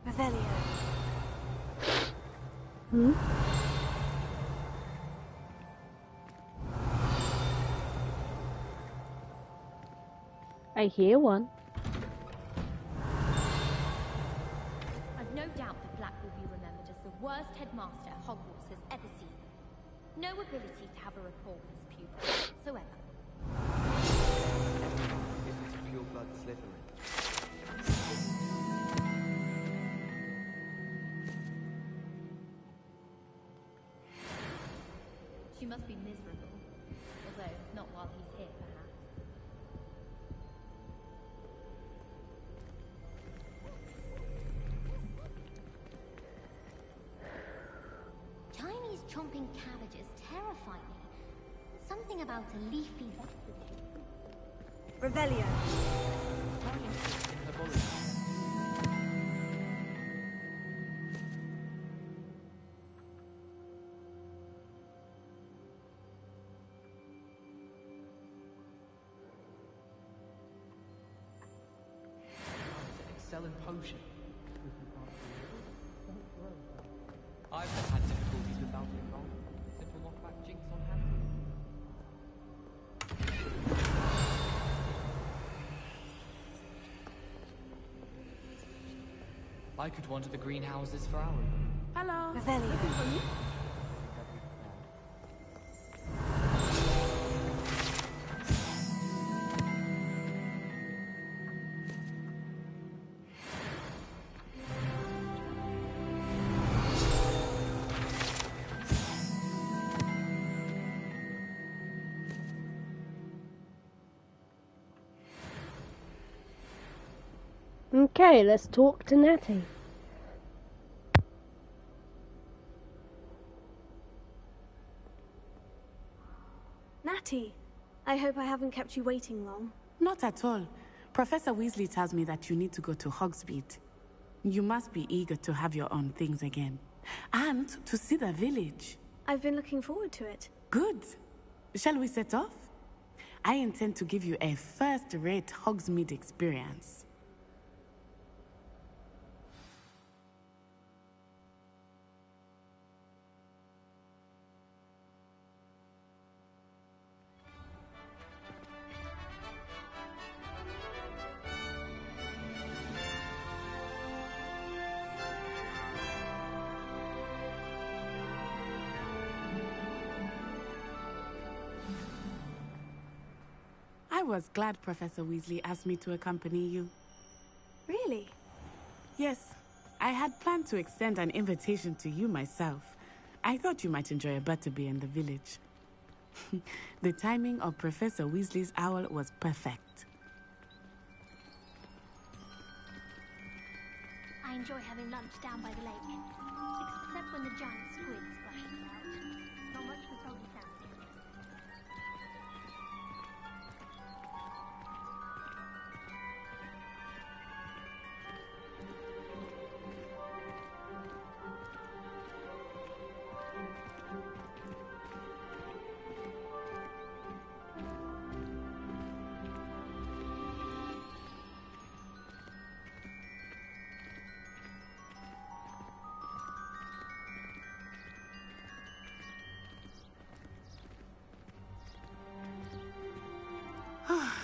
Revelio. Hmm? I hear one. I've no doubt that Black will be remembered as the worst headmaster Hogwarts has ever seen. No ability to have a rapport with his pupils whatsoever. Isn't a pure blood Slytherin. She must be miserable. Although, not while he's here, perhaps. chomping cabbages terrify me. Something about a leafy vegetable. Revelio. Excel in potion. I've had difficulties with Bouncing wrong. Simple knockback jinx on hand. I could wander the greenhouses for hours. Hello. Revelio. Looking for me? Okay, let's talk to Natty. Natty, I hope I haven't kept you waiting long. Not at all. Professor Weasley tells me that you need to go to Hogsmeade. You must be eager to have your own things again. And to see the village. I've been looking forward to it. Good. Shall we set off? I intend to give you a first-rate Hogsmeade experience. I was glad Professor Weasley asked me to accompany you. Really? Yes. I had planned to extend an invitation to you myself. I thought you might enjoy a butterbeer in the village. The timing of Professor Weasley's owl was perfect. I enjoy having lunch down by the lake. Except when the giant squid splashes about. Not much for salty sounds.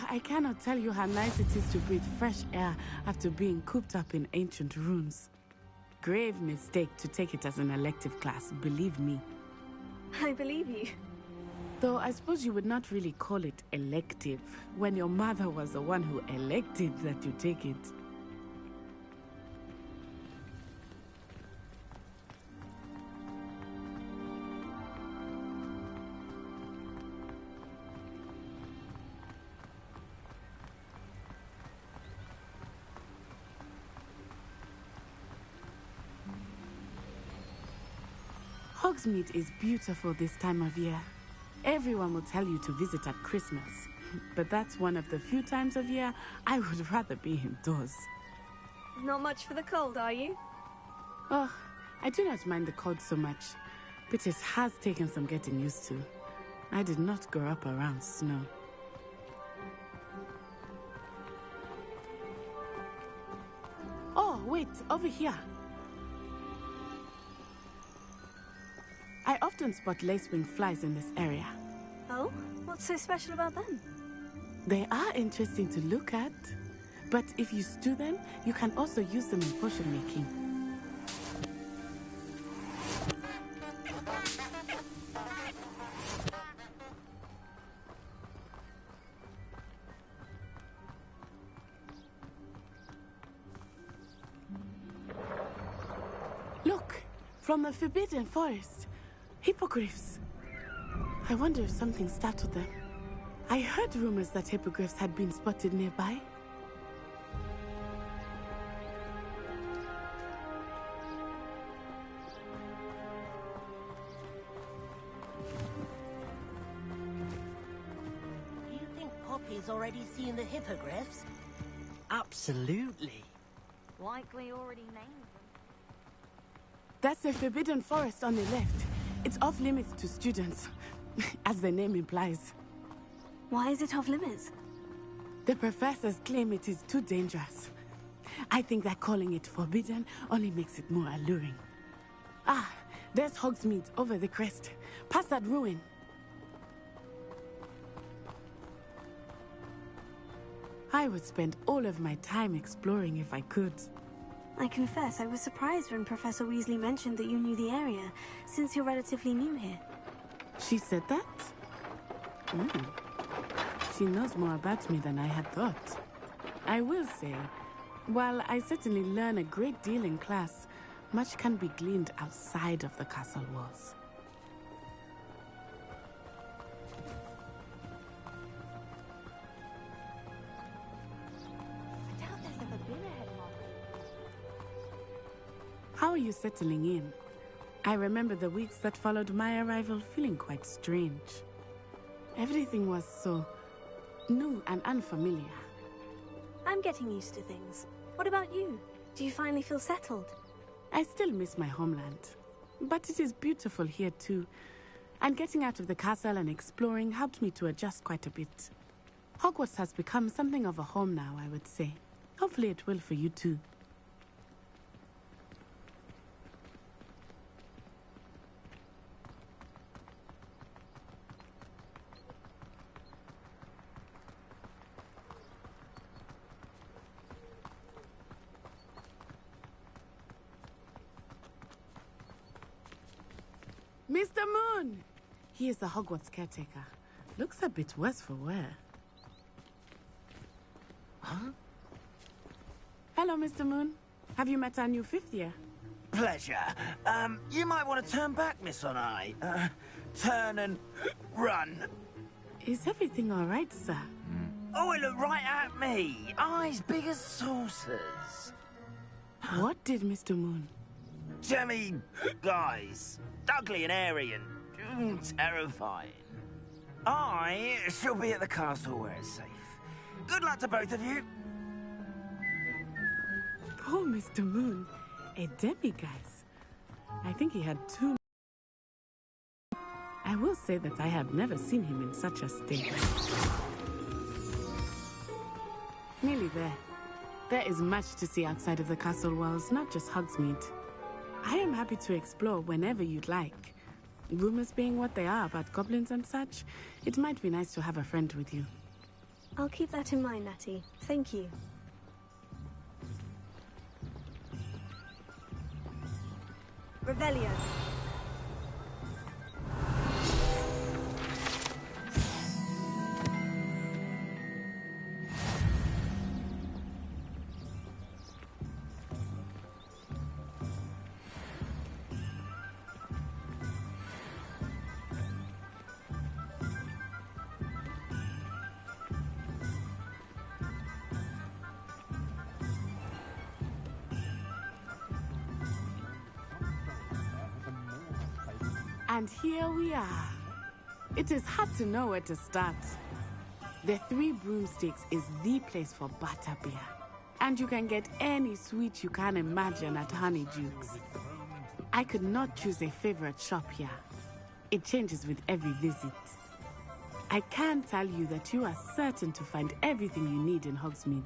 I cannot tell you how nice it is to breathe fresh air after being cooped up in ancient ruins. Grave mistake to take it as an elective class, believe me. I believe you. Though I suppose you would not really call it elective when your mother was the one who elected that you take it. Hogsmeade is beautiful this time of year. Everyone will tell you to visit at Christmas, but that's one of the few times of year I would rather be indoors. Not much for the cold, are you? Oh, I do not mind the cold so much, but it has taken some getting used to. I did not grow up around snow. Oh, wait, over here. I often spot lacewing flies in this area. Oh? What's so special about them? They are interesting to look at, but if you stew them, you can also use them in potion making. Look, from the Forbidden Forest. Hippogriffs. I wonder if something startled them. I heard rumors that hippogriffs had been spotted nearby. He's already seen the hippogriffs. Absolutely. Likely already named them. That's the Forbidden Forest on the left. It's off limits to students, as the name implies. Why is it off limits? The professors claim it is too dangerous. I think that calling it forbidden only makes it more alluring. Ah, there's Hogsmeade over the crest. Past that ruin. I would spend all of my time exploring if I could. I confess, I was surprised when Professor Weasley mentioned that you knew the area, since you're relatively new here. She said that? She knows more about me than I had thought. I will say, while I certainly learn a great deal in class, much can be gleaned outside of the castle walls. How are you settling in? I remember the weeks that followed my arrival feeling quite strange. Everything was so new and unfamiliar. I'm getting used to things. What about you? Do you finally feel settled? I still miss my homeland, but it is beautiful here too. And getting out of the castle and exploring helped me to adjust quite a bit. Hogwarts has become something of a home now, I would say. Hopefully it will for you too. Mr. Moon! He is the Hogwarts caretaker. Looks a bit worse for wear. Huh? Hello, Mr. Moon. Have you met our new fifth year? Pleasure. You might want to turn back, Miss On Eye. Turn and run. Is everything all right, sir? Oh, it looked right at me. Eyes big as saucers. What did Mr. Moon? Jemmy guys. Ugly and airy and terrifying. I shall be at the castle where it's safe. Good luck to both of you. Poor Mr. Moon. A demiguise. I think he had too. I will say that I have never seen him in such a state. Nearly there. There is much to see outside of the castle walls, not just Hogsmeade. I am happy to explore whenever you'd like. Rumors being what they are about goblins and such, it might be nice to have a friend with you. I'll keep that in mind, Natty. Thank you. Revelio. And here we are. It is hard to know where to start. The Three Broomsticks is the place for butterbeer. And you can get any sweet you can imagine at Honeydukes. I could not choose a favorite shop here. It changes with every visit. I can tell you that you are certain to find everything you need in Hogsmeade.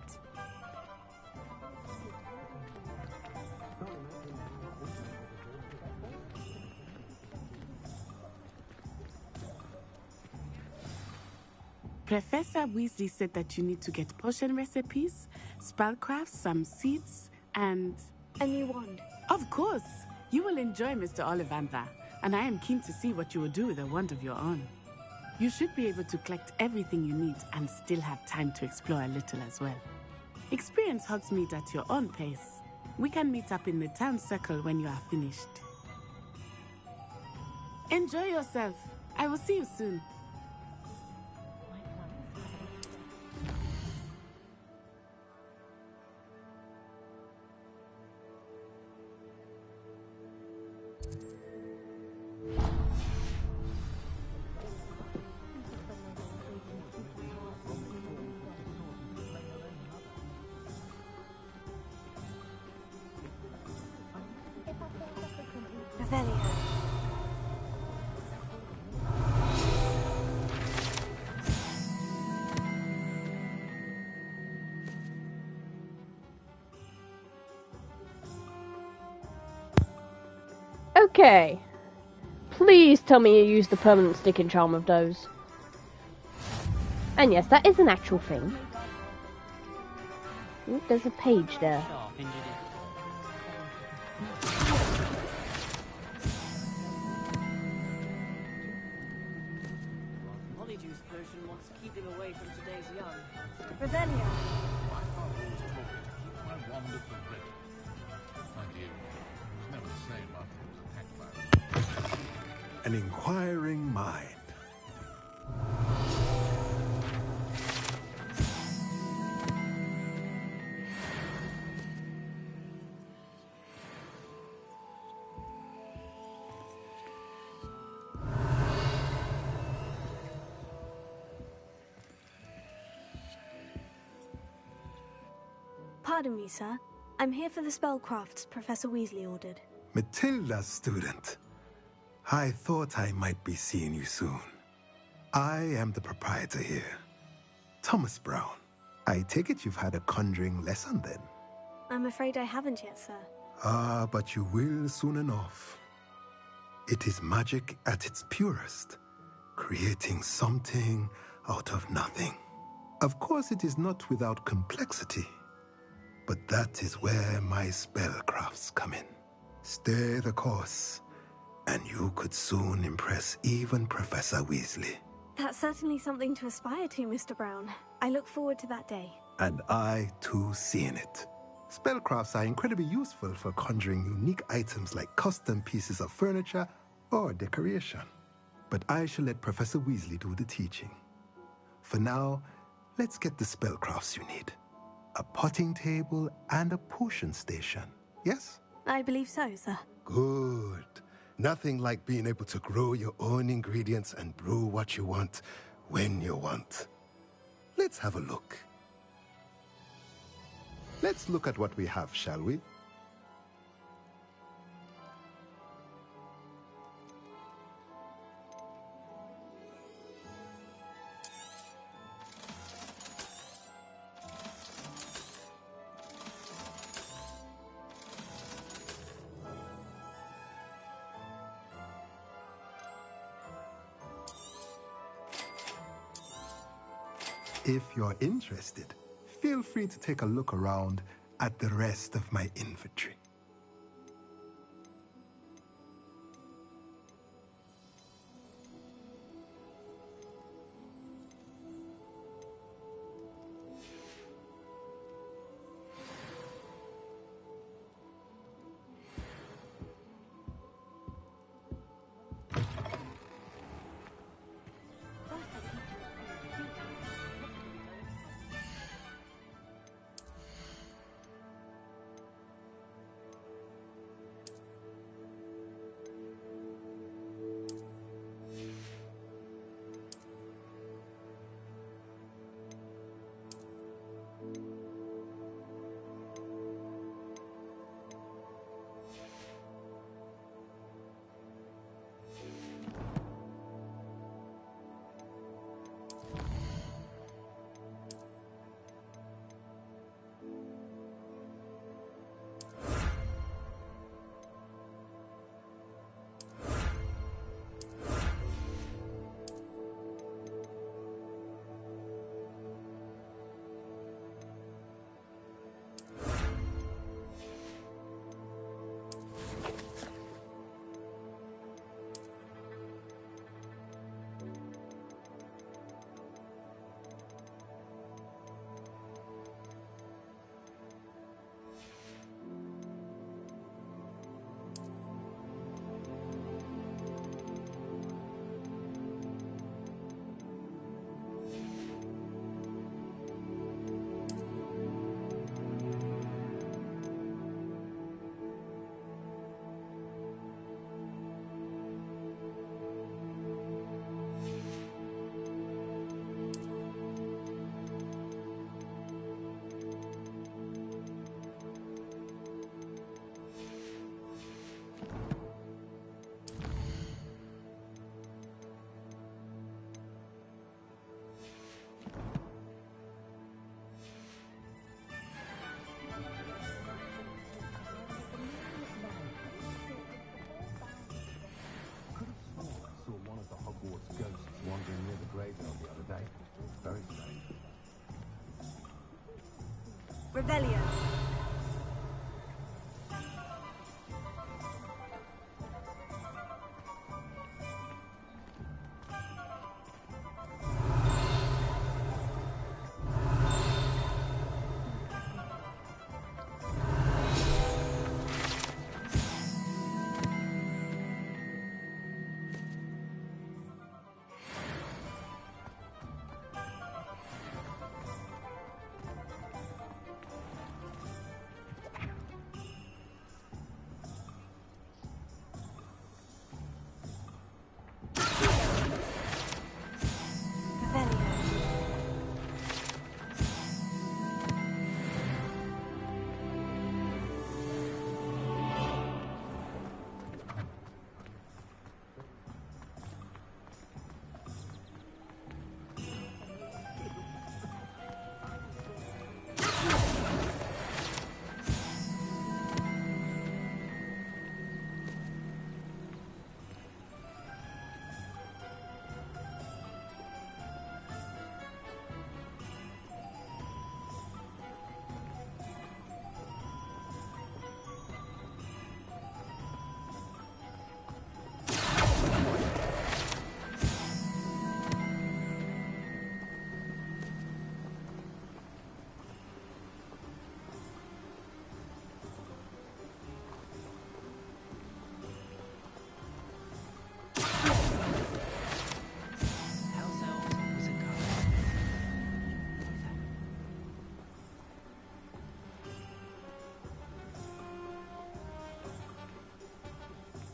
Professor Weasley said that you need to get potion recipes, spellcrafts, some seeds, and... a new wand. Of course! You will enjoy Mr. Ollivander, and I am keen to see what you will do with a wand of your own. You should be able to collect everything you need and still have time to explore a little as well. Experience Hogsmeade at your own pace. We can meet up in the town circle when you are finished. Enjoy yourself. I will see you soon. Okay. Please tell me you used the permanent sticking charm of those. And yes, that is an actual thing. Ooh, there's a page there. Honeyjuice potion wants keeping away from today's young. Revelio. An inquiring mind. Pardon me, sir. I'm here for the spellcrafts Professor Weasley ordered. Matilda's student. I thought I might be seeing you soon. I am the proprietor here. Thomas Brown. I take it you've had a conjuring lesson then? I'm afraid I haven't yet, sir. Ah, but you will soon enough. It is magic at its purest, creating something out of nothing. Of course, it is not without complexity, but that is where my spellcrafts come in. Stay the course, and you could soon impress even Professor Weasley. That's certainly something to aspire to, Mr. Brown. I look forward to that day. And I, too, seeing it. Spellcrafts are incredibly useful for conjuring unique items like custom pieces of furniture or decoration. But I shall let Professor Weasley do the teaching. For now, let's get the spellcrafts you need. A potting table and a potion station, yes? I believe so, sir. Good. Nothing like being able to grow your own ingredients and brew what you want when you want. Let's have a look. Let's look at what we have, shall we? If you're interested, feel free to take a look around at the rest of my inventory. Revelio.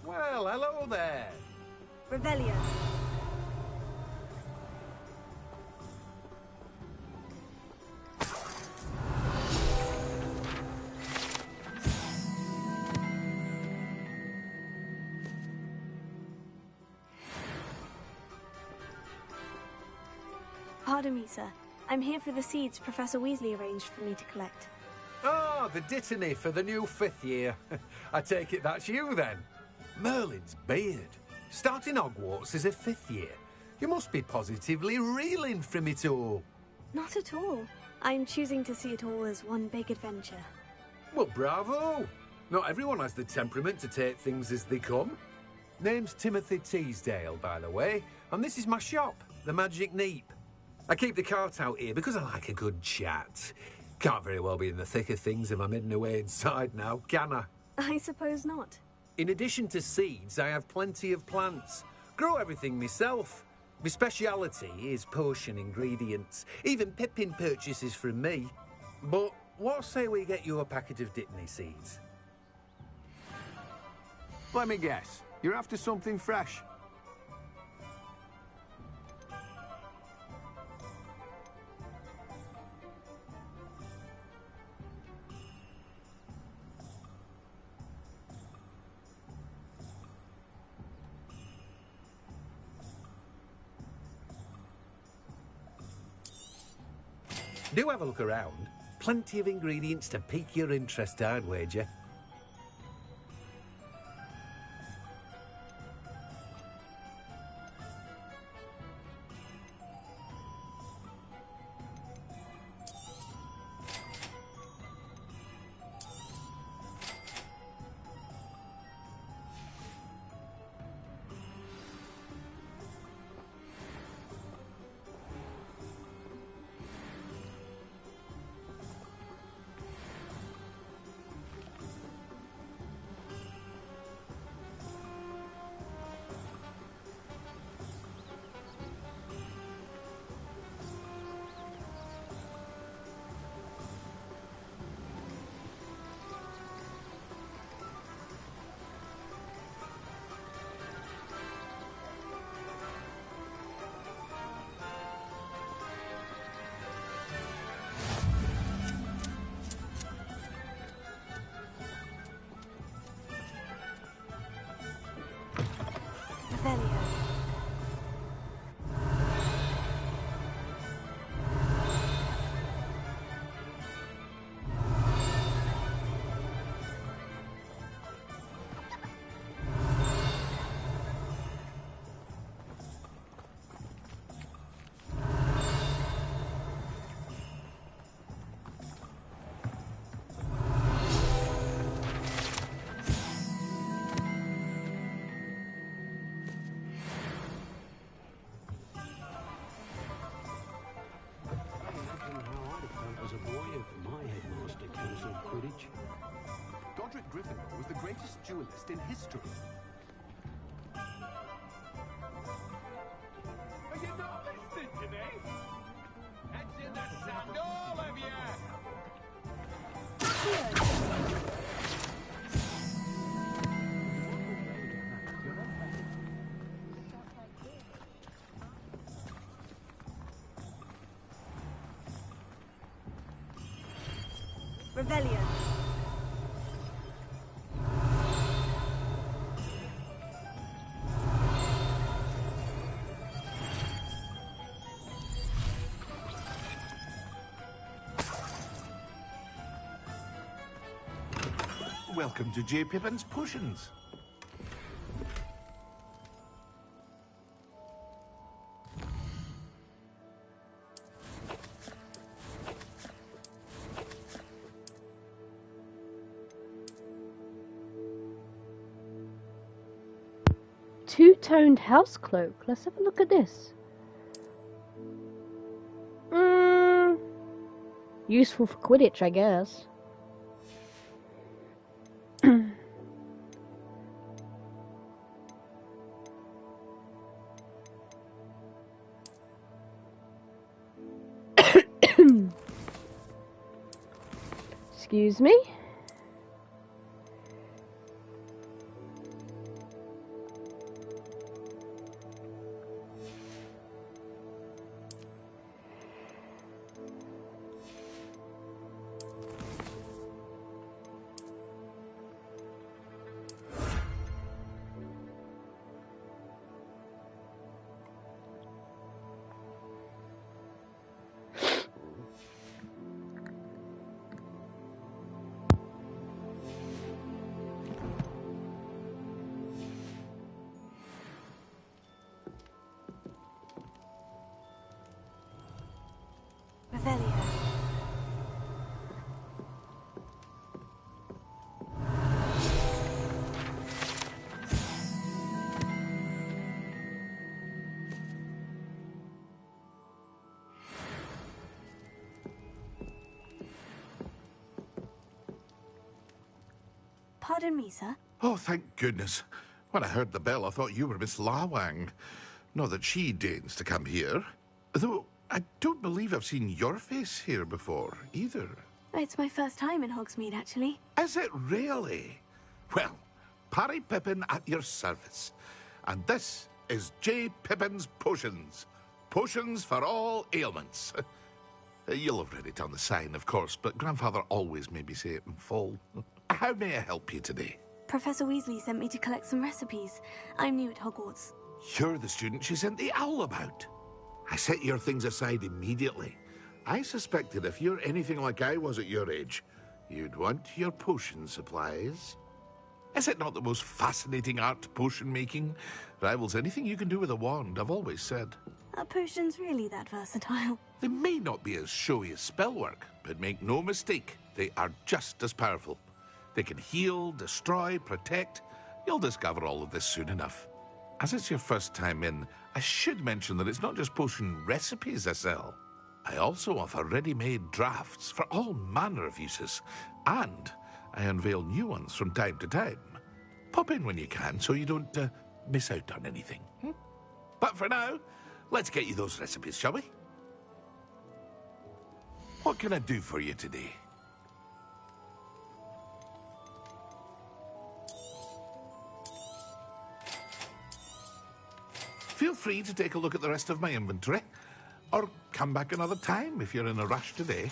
Well, hello there. Revelio. Pardon me, sir. I'm here for the seeds Professor Weasley arranged for me to collect. Ah, the dittany for the new 5th year. I take it that's you, then. Merlin's beard. Starting Hogwarts as a 5th year. You must be positively reeling from it all. Not at all. I'm choosing to see it all as one big adventure. Well, bravo. Not everyone has the temperament to take things as they come. Name's Timothy Teasdale, by the way, and this is my shop, the Magic Neep. I keep the cart out here because I like a good chat. Can't very well be in the thick of things if I'm hidden away inside now, can I? I suppose not. In addition to seeds, I have plenty of plants. Grow everything myself. My speciality is potion ingredients. Even Pippin purchases from me. But what say we get you a packet of Dittany seeds? Let me guess. You're after something fresh. Do have a look around. Plenty of ingredients to pique your interest, I'd wager. As a boy, if my headmaster cancelled Quidditch. Godric Gryffindor was the greatest duelist in history. Are you not listening to me? Heads in the sand, all of you! Revelio. Welcome to J. Pippin's Potions. Two-toned house cloak. Let's have a look at this. Useful for Quidditch, I guess. Excuse me. Revelio. Pardon me, sir. Oh, thank goodness. When I heard the bell, I thought you were Miss Lawang. Not that she deigns to come here. Though, I don't believe I've seen your face here before, either. It's my first time in Hogsmeade, actually. Is it really? Well, Parry Pippin at your service. And this is J. Pippin's Potions. Potions for all ailments. You'll have read it on the sign, of course, but Grandfather always made me say it in full. How may I help you today? Professor Weasley sent me to collect some recipes. I'm new at Hogwarts. You're the student she sent the owl about. I set your things aside immediately. I suspected if you're anything like I was at your age, you'd want your potion supplies. Is it not the most fascinating art, potion making? Rivals anything you can do with a wand, I've always said. Are potions really that versatile? They may not be as showy as spellwork, but make no mistake, they are just as powerful. They can heal, destroy, protect. You'll discover all of this soon enough. As it's your first time in, I should mention that it's not just potion recipes I sell. I also offer ready-made drafts for all manner of uses, and I unveil new ones from time to time. Pop in when you can so you don't miss out on anything. But for now, let's get you those recipes, shall we? What can I do for you today? Feel free to take a look at the rest of my inventory, or come back another time if you're in a rush today.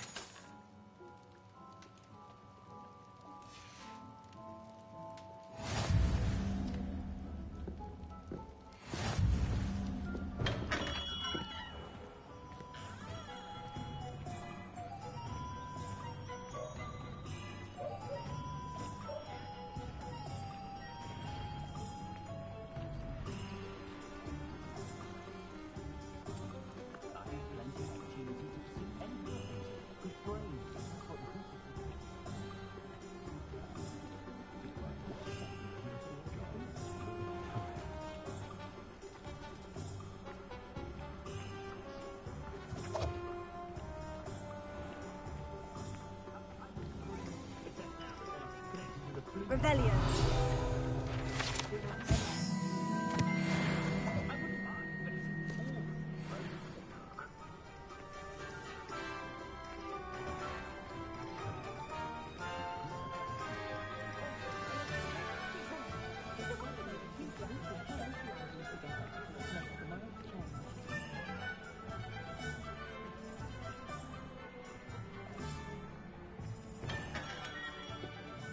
Revelio.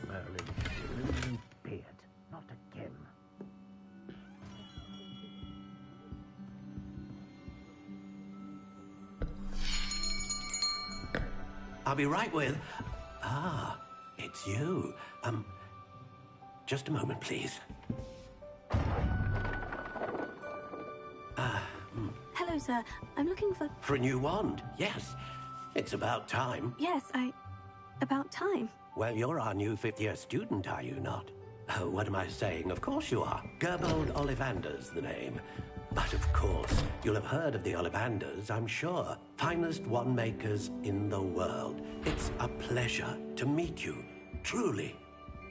Merlin's beard, not again. I'll be right with... Ah, it's you. Just a moment, please. Hello, sir. I'm looking for... For a new wand, yes. It's about time. Yes, about time. Well, you're our new fifth-year student, are you not? Oh, what am I saying? Of course you are. Gerbold Ollivander's the name. But of course, you'll have heard of the Ollivanders, I'm sure. Finest wand makers in the world. It's a pleasure to meet you, truly.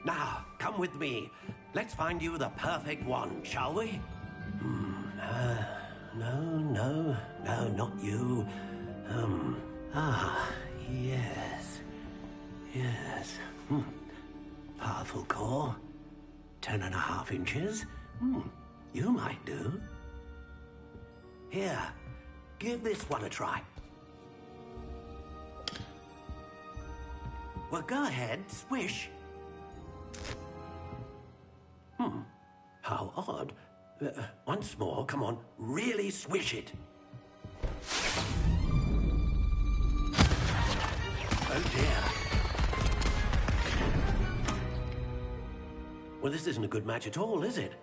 Now, come with me. Let's find you the perfect wand, shall we? No, not you. Yes. Powerful core. 10.5 inches. You might do. Here, give this one a try. Well, go ahead, swish. How odd. Once more, come on, really swish it. Oh dear. Well, this isn't a good match at all, is it?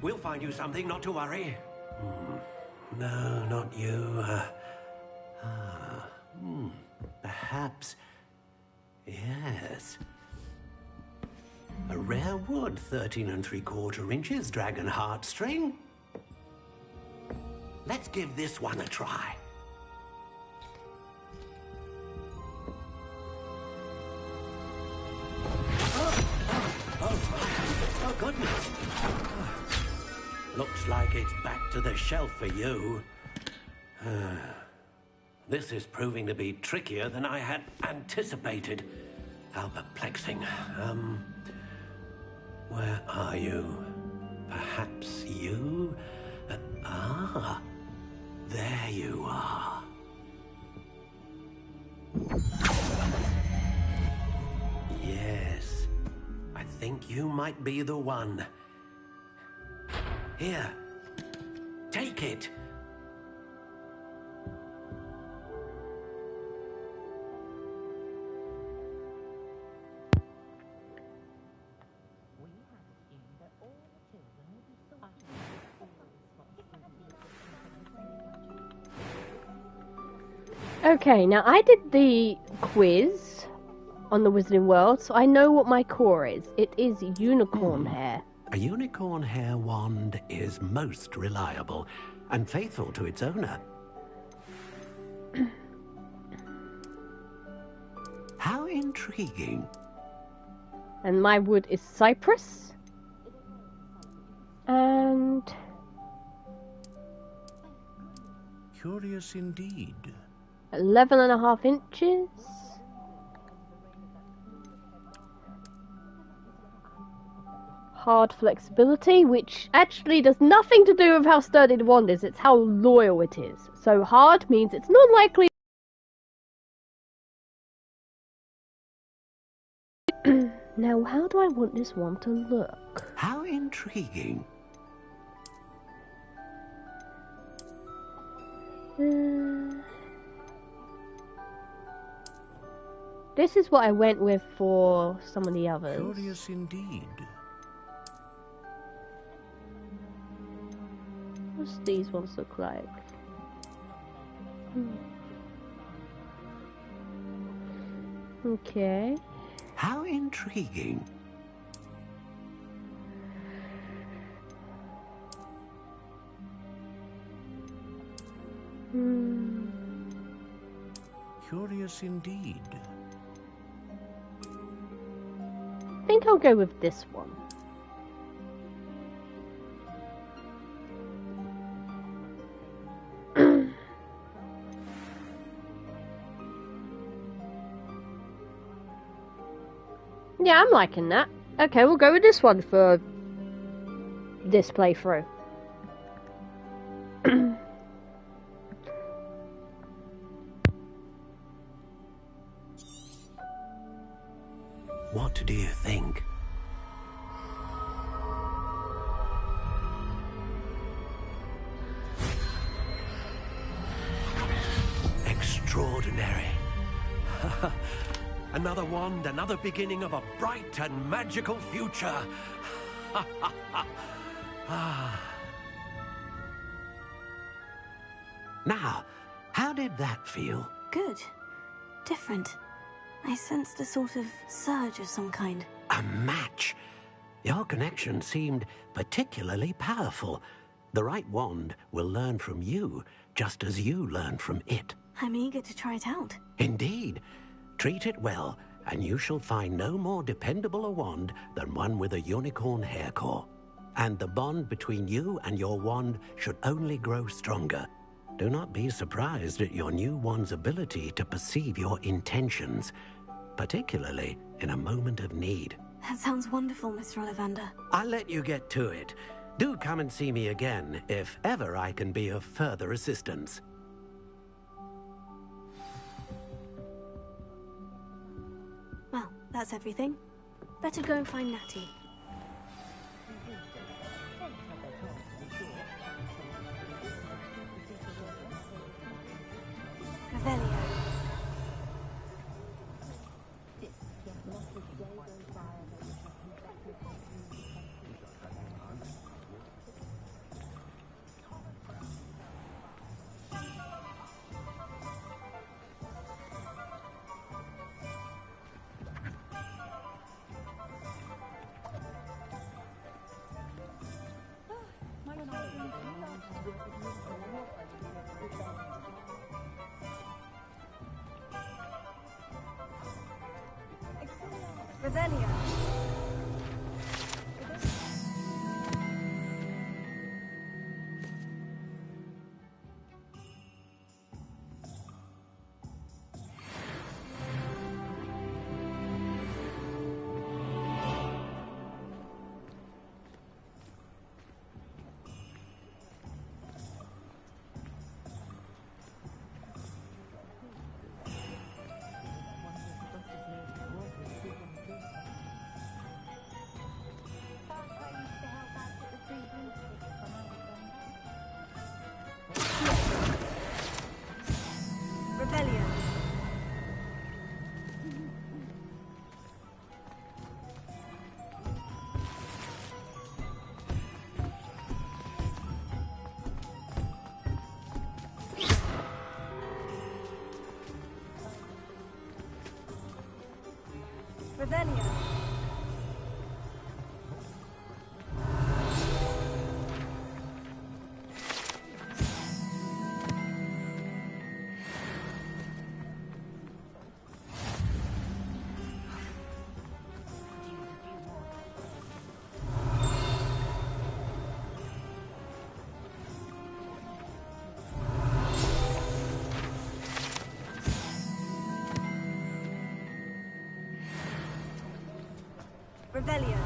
We'll find you something, not to worry. No, not you. Perhaps... Yes. A rare wood, 13 3/4 inches, dragon heartstring. Let's give this one a try. Oh, goodness. Looks like it's back to the shelf for you. This is proving to be trickier than I had anticipated. How perplexing. Where are you? Perhaps you? There you are. Yes, I think you might be the one. Here, take it. Okay, now I did the quiz on the Wizarding World, so I know what my core is. It is unicorn hair. A unicorn hair wand is most reliable and faithful to its owner. How intriguing. And my wood is cypress. And... Curious indeed. 11.5 inches. Hard flexibility, which actually does nothing to do with how sturdy the wand is, it's how loyal it is. So hard means it's not likely. Now, how do I want this one to look? How intriguing. This is what I went with for some of the others. Curious indeed. What's these ones look like? Okay. How intriguing. Hmm. Curious indeed. think I'll go with this one. Yeah, I'm liking that. Okay, we'll go with this one for this playthrough. What do you think? Extraordinary. Another wand, another beginning of a bright and magical future. Now, how did that feel? Good. Different. I sensed a sort of surge of some kind. A match. Your connection seemed particularly powerful. The right wand will learn from you, just as you learn from it. I'm eager to try it out. Indeed. Treat it well, and you shall find no more dependable a wand than one with a unicorn hair core. And the bond between you and your wand should only grow stronger. Do not be surprised at your new wand's ability to perceive your intentions, particularly in a moment of need. That sounds wonderful, Mr. Ollivander. I'll let you get to it. Do come and see me again if ever I can be of further assistance. Well, that's everything. Better go and find Natty. Revelio. Revelio. Revelio. Revelio. Revelio.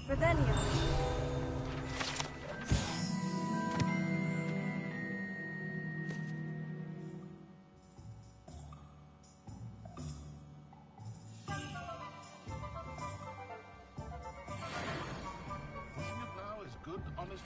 Revelio. Pushing a plow is good on a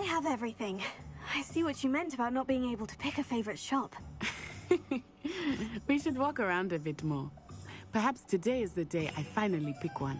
have everything. I see what you meant about not being able to pick a favorite shop. We should walk around a bit more. Perhaps today is the day I finally pick one.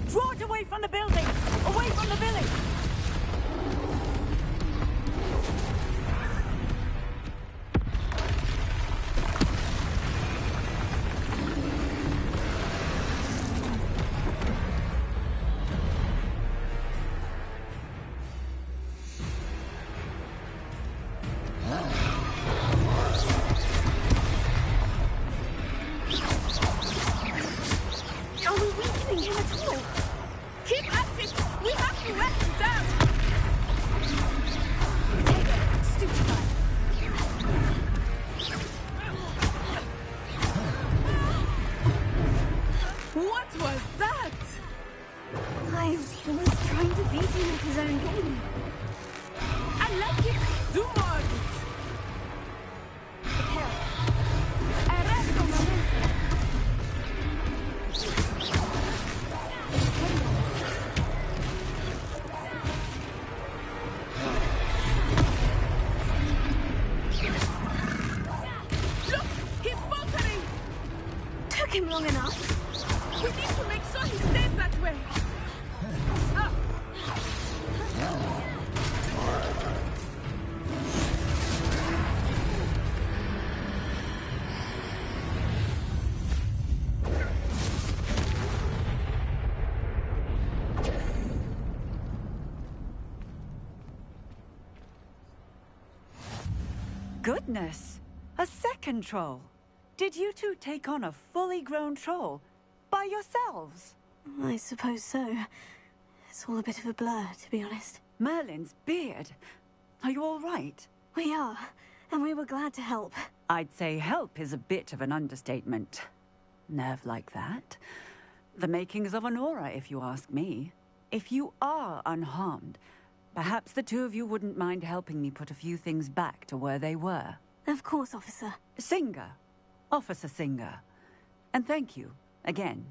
Draw it away from the building! Away from the village! Are we weakening him at all? Keep at it! We have to let him down! Stupefy. What was that? I was trying to beat him at his own game. I like it! Do more of it! Arresto momento! Look! He's faltering! Took him long enough. We need to make sure he stays that way! Ah. Goodness! A second troll! Did you two take on a fully grown troll? By yourselves? I suppose so. It's all a bit of a blur, to be honest. Merlin's beard. Are you all right? We are, and we were glad to help. I'd say help is a bit of an understatement. Nerve like that. The makings of an aura, if you ask me. If you are unharmed, perhaps the two of you wouldn't mind helping me put a few things back to where they were. Of course, officer. Singer. Officer Singer. And thank you, again.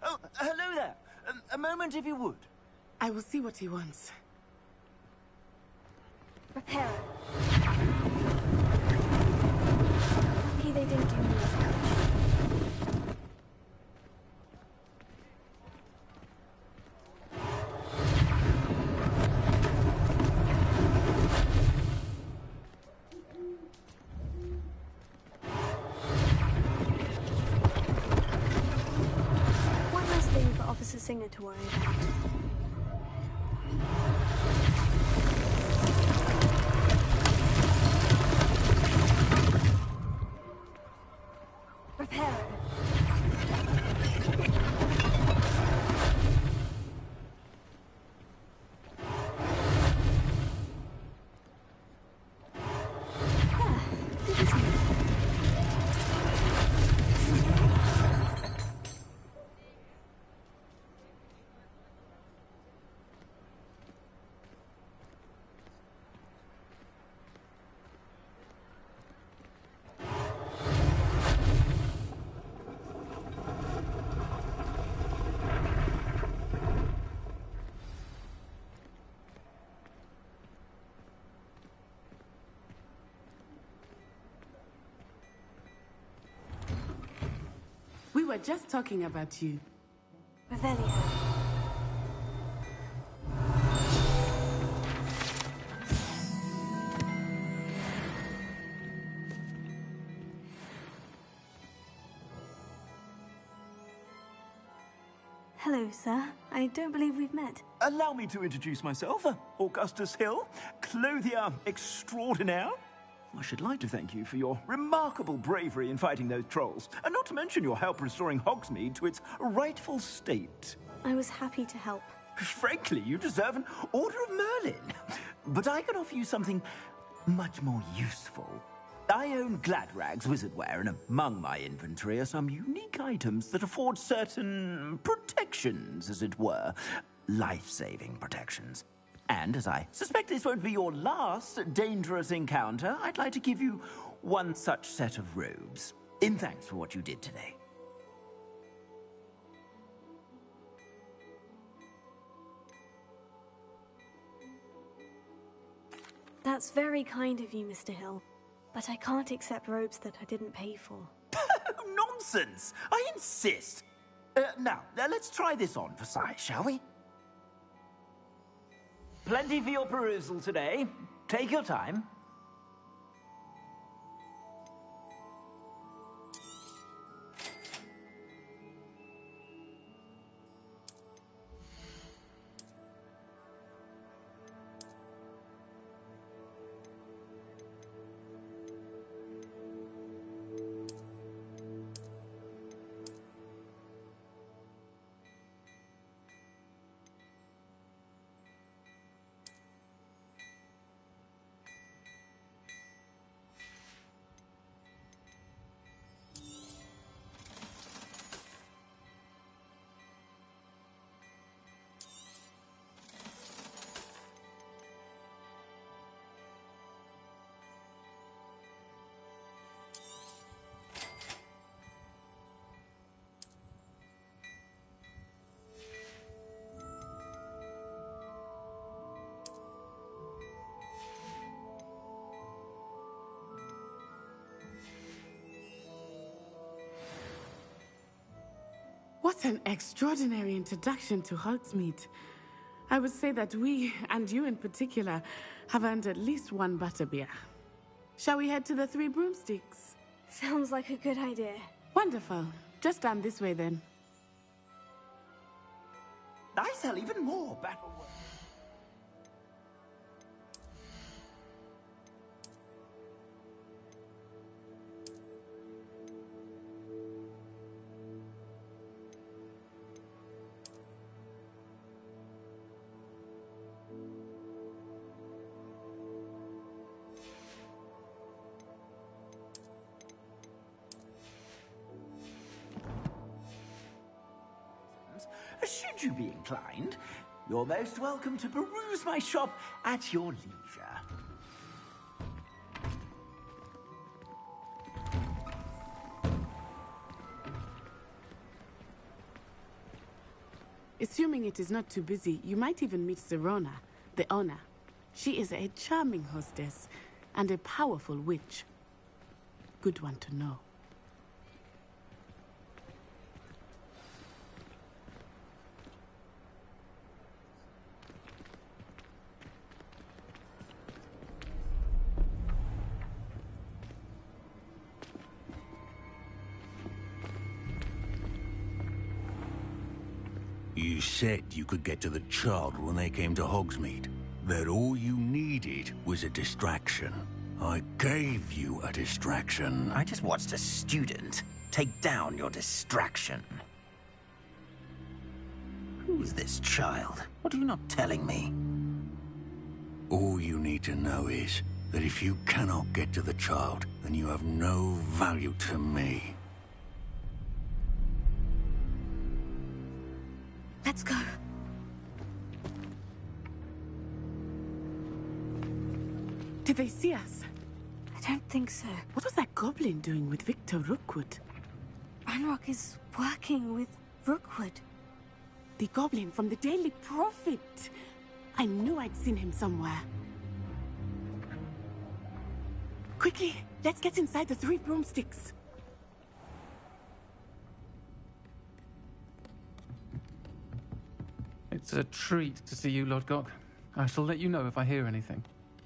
Oh, hello there. A moment, if you would. I will see what he wants. Repair it. Lucky they didn't do more damage. One last thing for Officer Singer to worry about. Repair it. We were just talking about you. Revelio. Hello, sir. I don't believe we've met. Allow me to introduce myself. Augustus Hill, clothier extraordinaire. I should like to thank you for your remarkable bravery in fighting those trolls, and not to mention your help restoring Hogsmeade to its rightful state. I was happy to help. Frankly, you deserve an Order of Merlin. But I can offer you something much more useful. I own Gladrag's wizardware, and among my inventory are some unique items that afford certain protections, as it were. Life-saving protections. And as I suspect this won't be your last dangerous encounter, I'd like to give you one such set of robes, in thanks for what you did today. That's very kind of you, Mr. Hill. But I can't accept robes that I didn't pay for. Nonsense! I insist! Now, let's try this on for size, shall we? Plenty for your perusal today. Take your time. What an extraordinary introduction to Hogsmeade. I would say that we, and you in particular, have earned at least one butterbeer. Shall we head to the Three Broomsticks? Sounds like a good idea. Wonderful. Just down this way then. I sell even more battle. Should you be inclined, you're most welcome to peruse my shop at your leisure. Assuming it is not too busy, you might even meet Serona, the owner. She is a charming hostess and a powerful witch. Good one to know. You said you could get to the child when they came to Hogsmeade. That all you needed was a distraction. I gave you a distraction. I just watched a student take down your distraction. Who's this child? What are you not telling me? All you need to know is that if you cannot get to the child, then you have no value to me. Let's go. Did they see us? I don't think so. What was that goblin doing with Victor Rookwood? Ranrock is working with Rookwood. The goblin from the Daily Prophet. I knew I'd seen him somewhere. Quickly, let's get inside the Three Broomsticks. It's a treat to see you, Lord Gok. I shall let you know if I hear anything.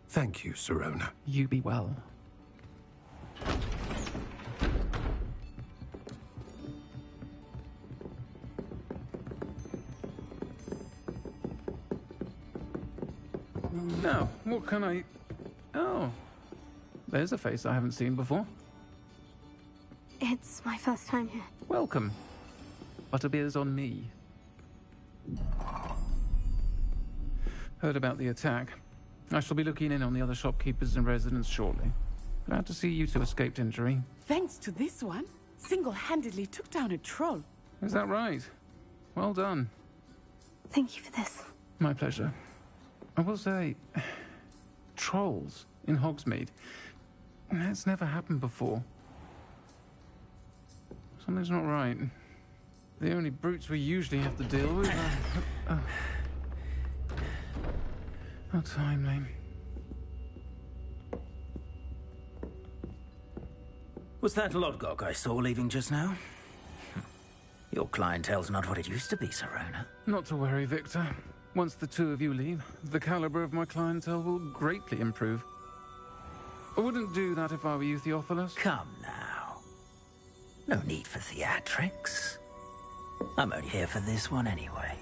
Thank you, Serona. You be well. Now, what can I... Oh. There's a face I haven't seen before. It's my first time here. Welcome. Butterbeer's on me. Heard about the attack. I shall be looking in on the other shopkeepers and residents shortly. Glad to see you two escaped injury. Thanks to this one, single-handedly took down a troll. Is that right? Well done. Thank you for this. My pleasure. I will say, trolls in Hogsmeade. That's never happened before. Something's not right. The only brutes we usually have to deal with are... How timely. Was that Lodgok I saw leaving just now? Your clientele's not what it used to be, Serona. Not to worry, Victor. Once the two of you leave, the caliber of my clientele will greatly improve. I wouldn't do that if I were you, Theophilus. Come now. No need for theatrics. I'm only here for this one anyway.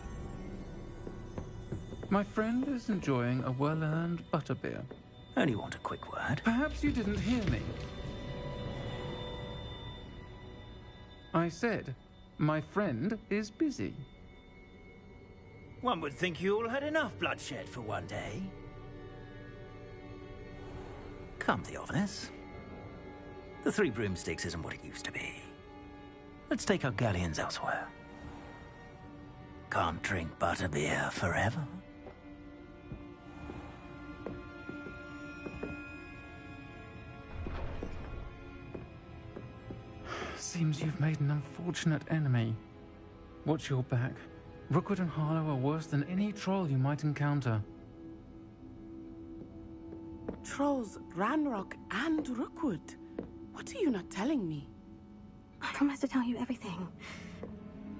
My friend is enjoying a well-earned butterbeer. Only want a quick word. Perhaps you didn't hear me. I said, my friend is busy. One would think you all had enough bloodshed for one day. Come, Theophilus. The Three Broomsticks isn't what it used to be. Let's take our galleons elsewhere. Can't drink butterbeer forever. Seems you've made an unfortunate enemy. Watch your back. Rookwood and Harlow are worse than any troll you might encounter. Trolls, Ranrock, and Rookwood. What are you not telling me? I promise to tell you everything.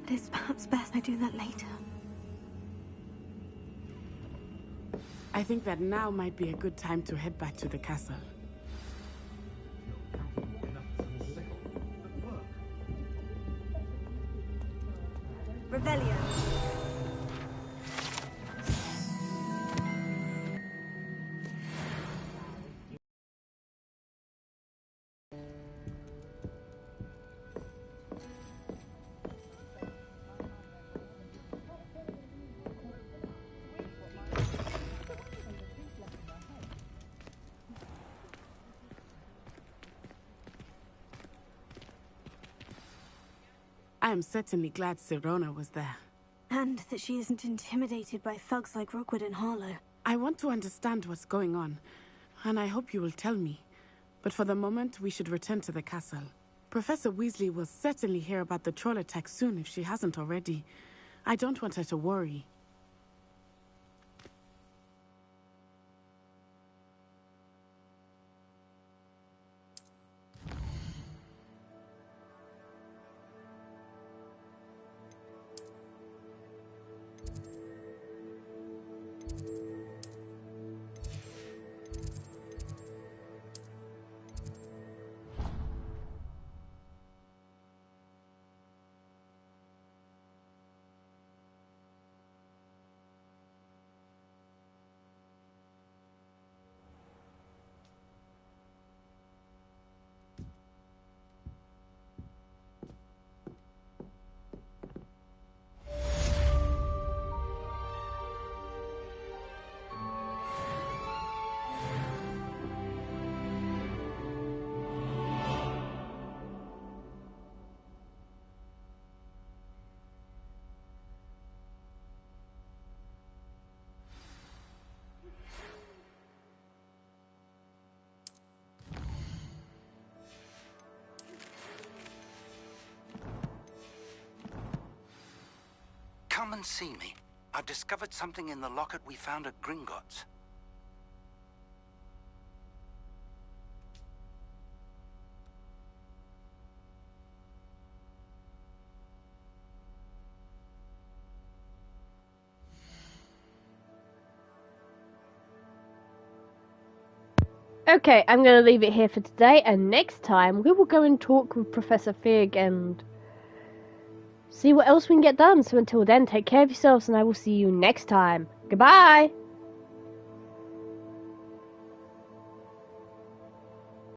But it's perhaps best I do that later. I think that now might be a good time to head back to the castle. Rebellion. I am certainly glad Serona was there. And that she isn't intimidated by thugs like Rookwood and Harlow. I want to understand what's going on, and I hope you will tell me. But for the moment, we should return to the castle. Professor Weasley will certainly hear about the troll attack soon if she hasn't already. I don't want her to worry. Come and see me. I've discovered something in the locket we found at Gringotts. Okay, I'm going to leave it here for today, and next time we will go and talk with Professor Fig and see what else we can get done. So until then, take care of yourselves, and I will see you next time. Goodbye!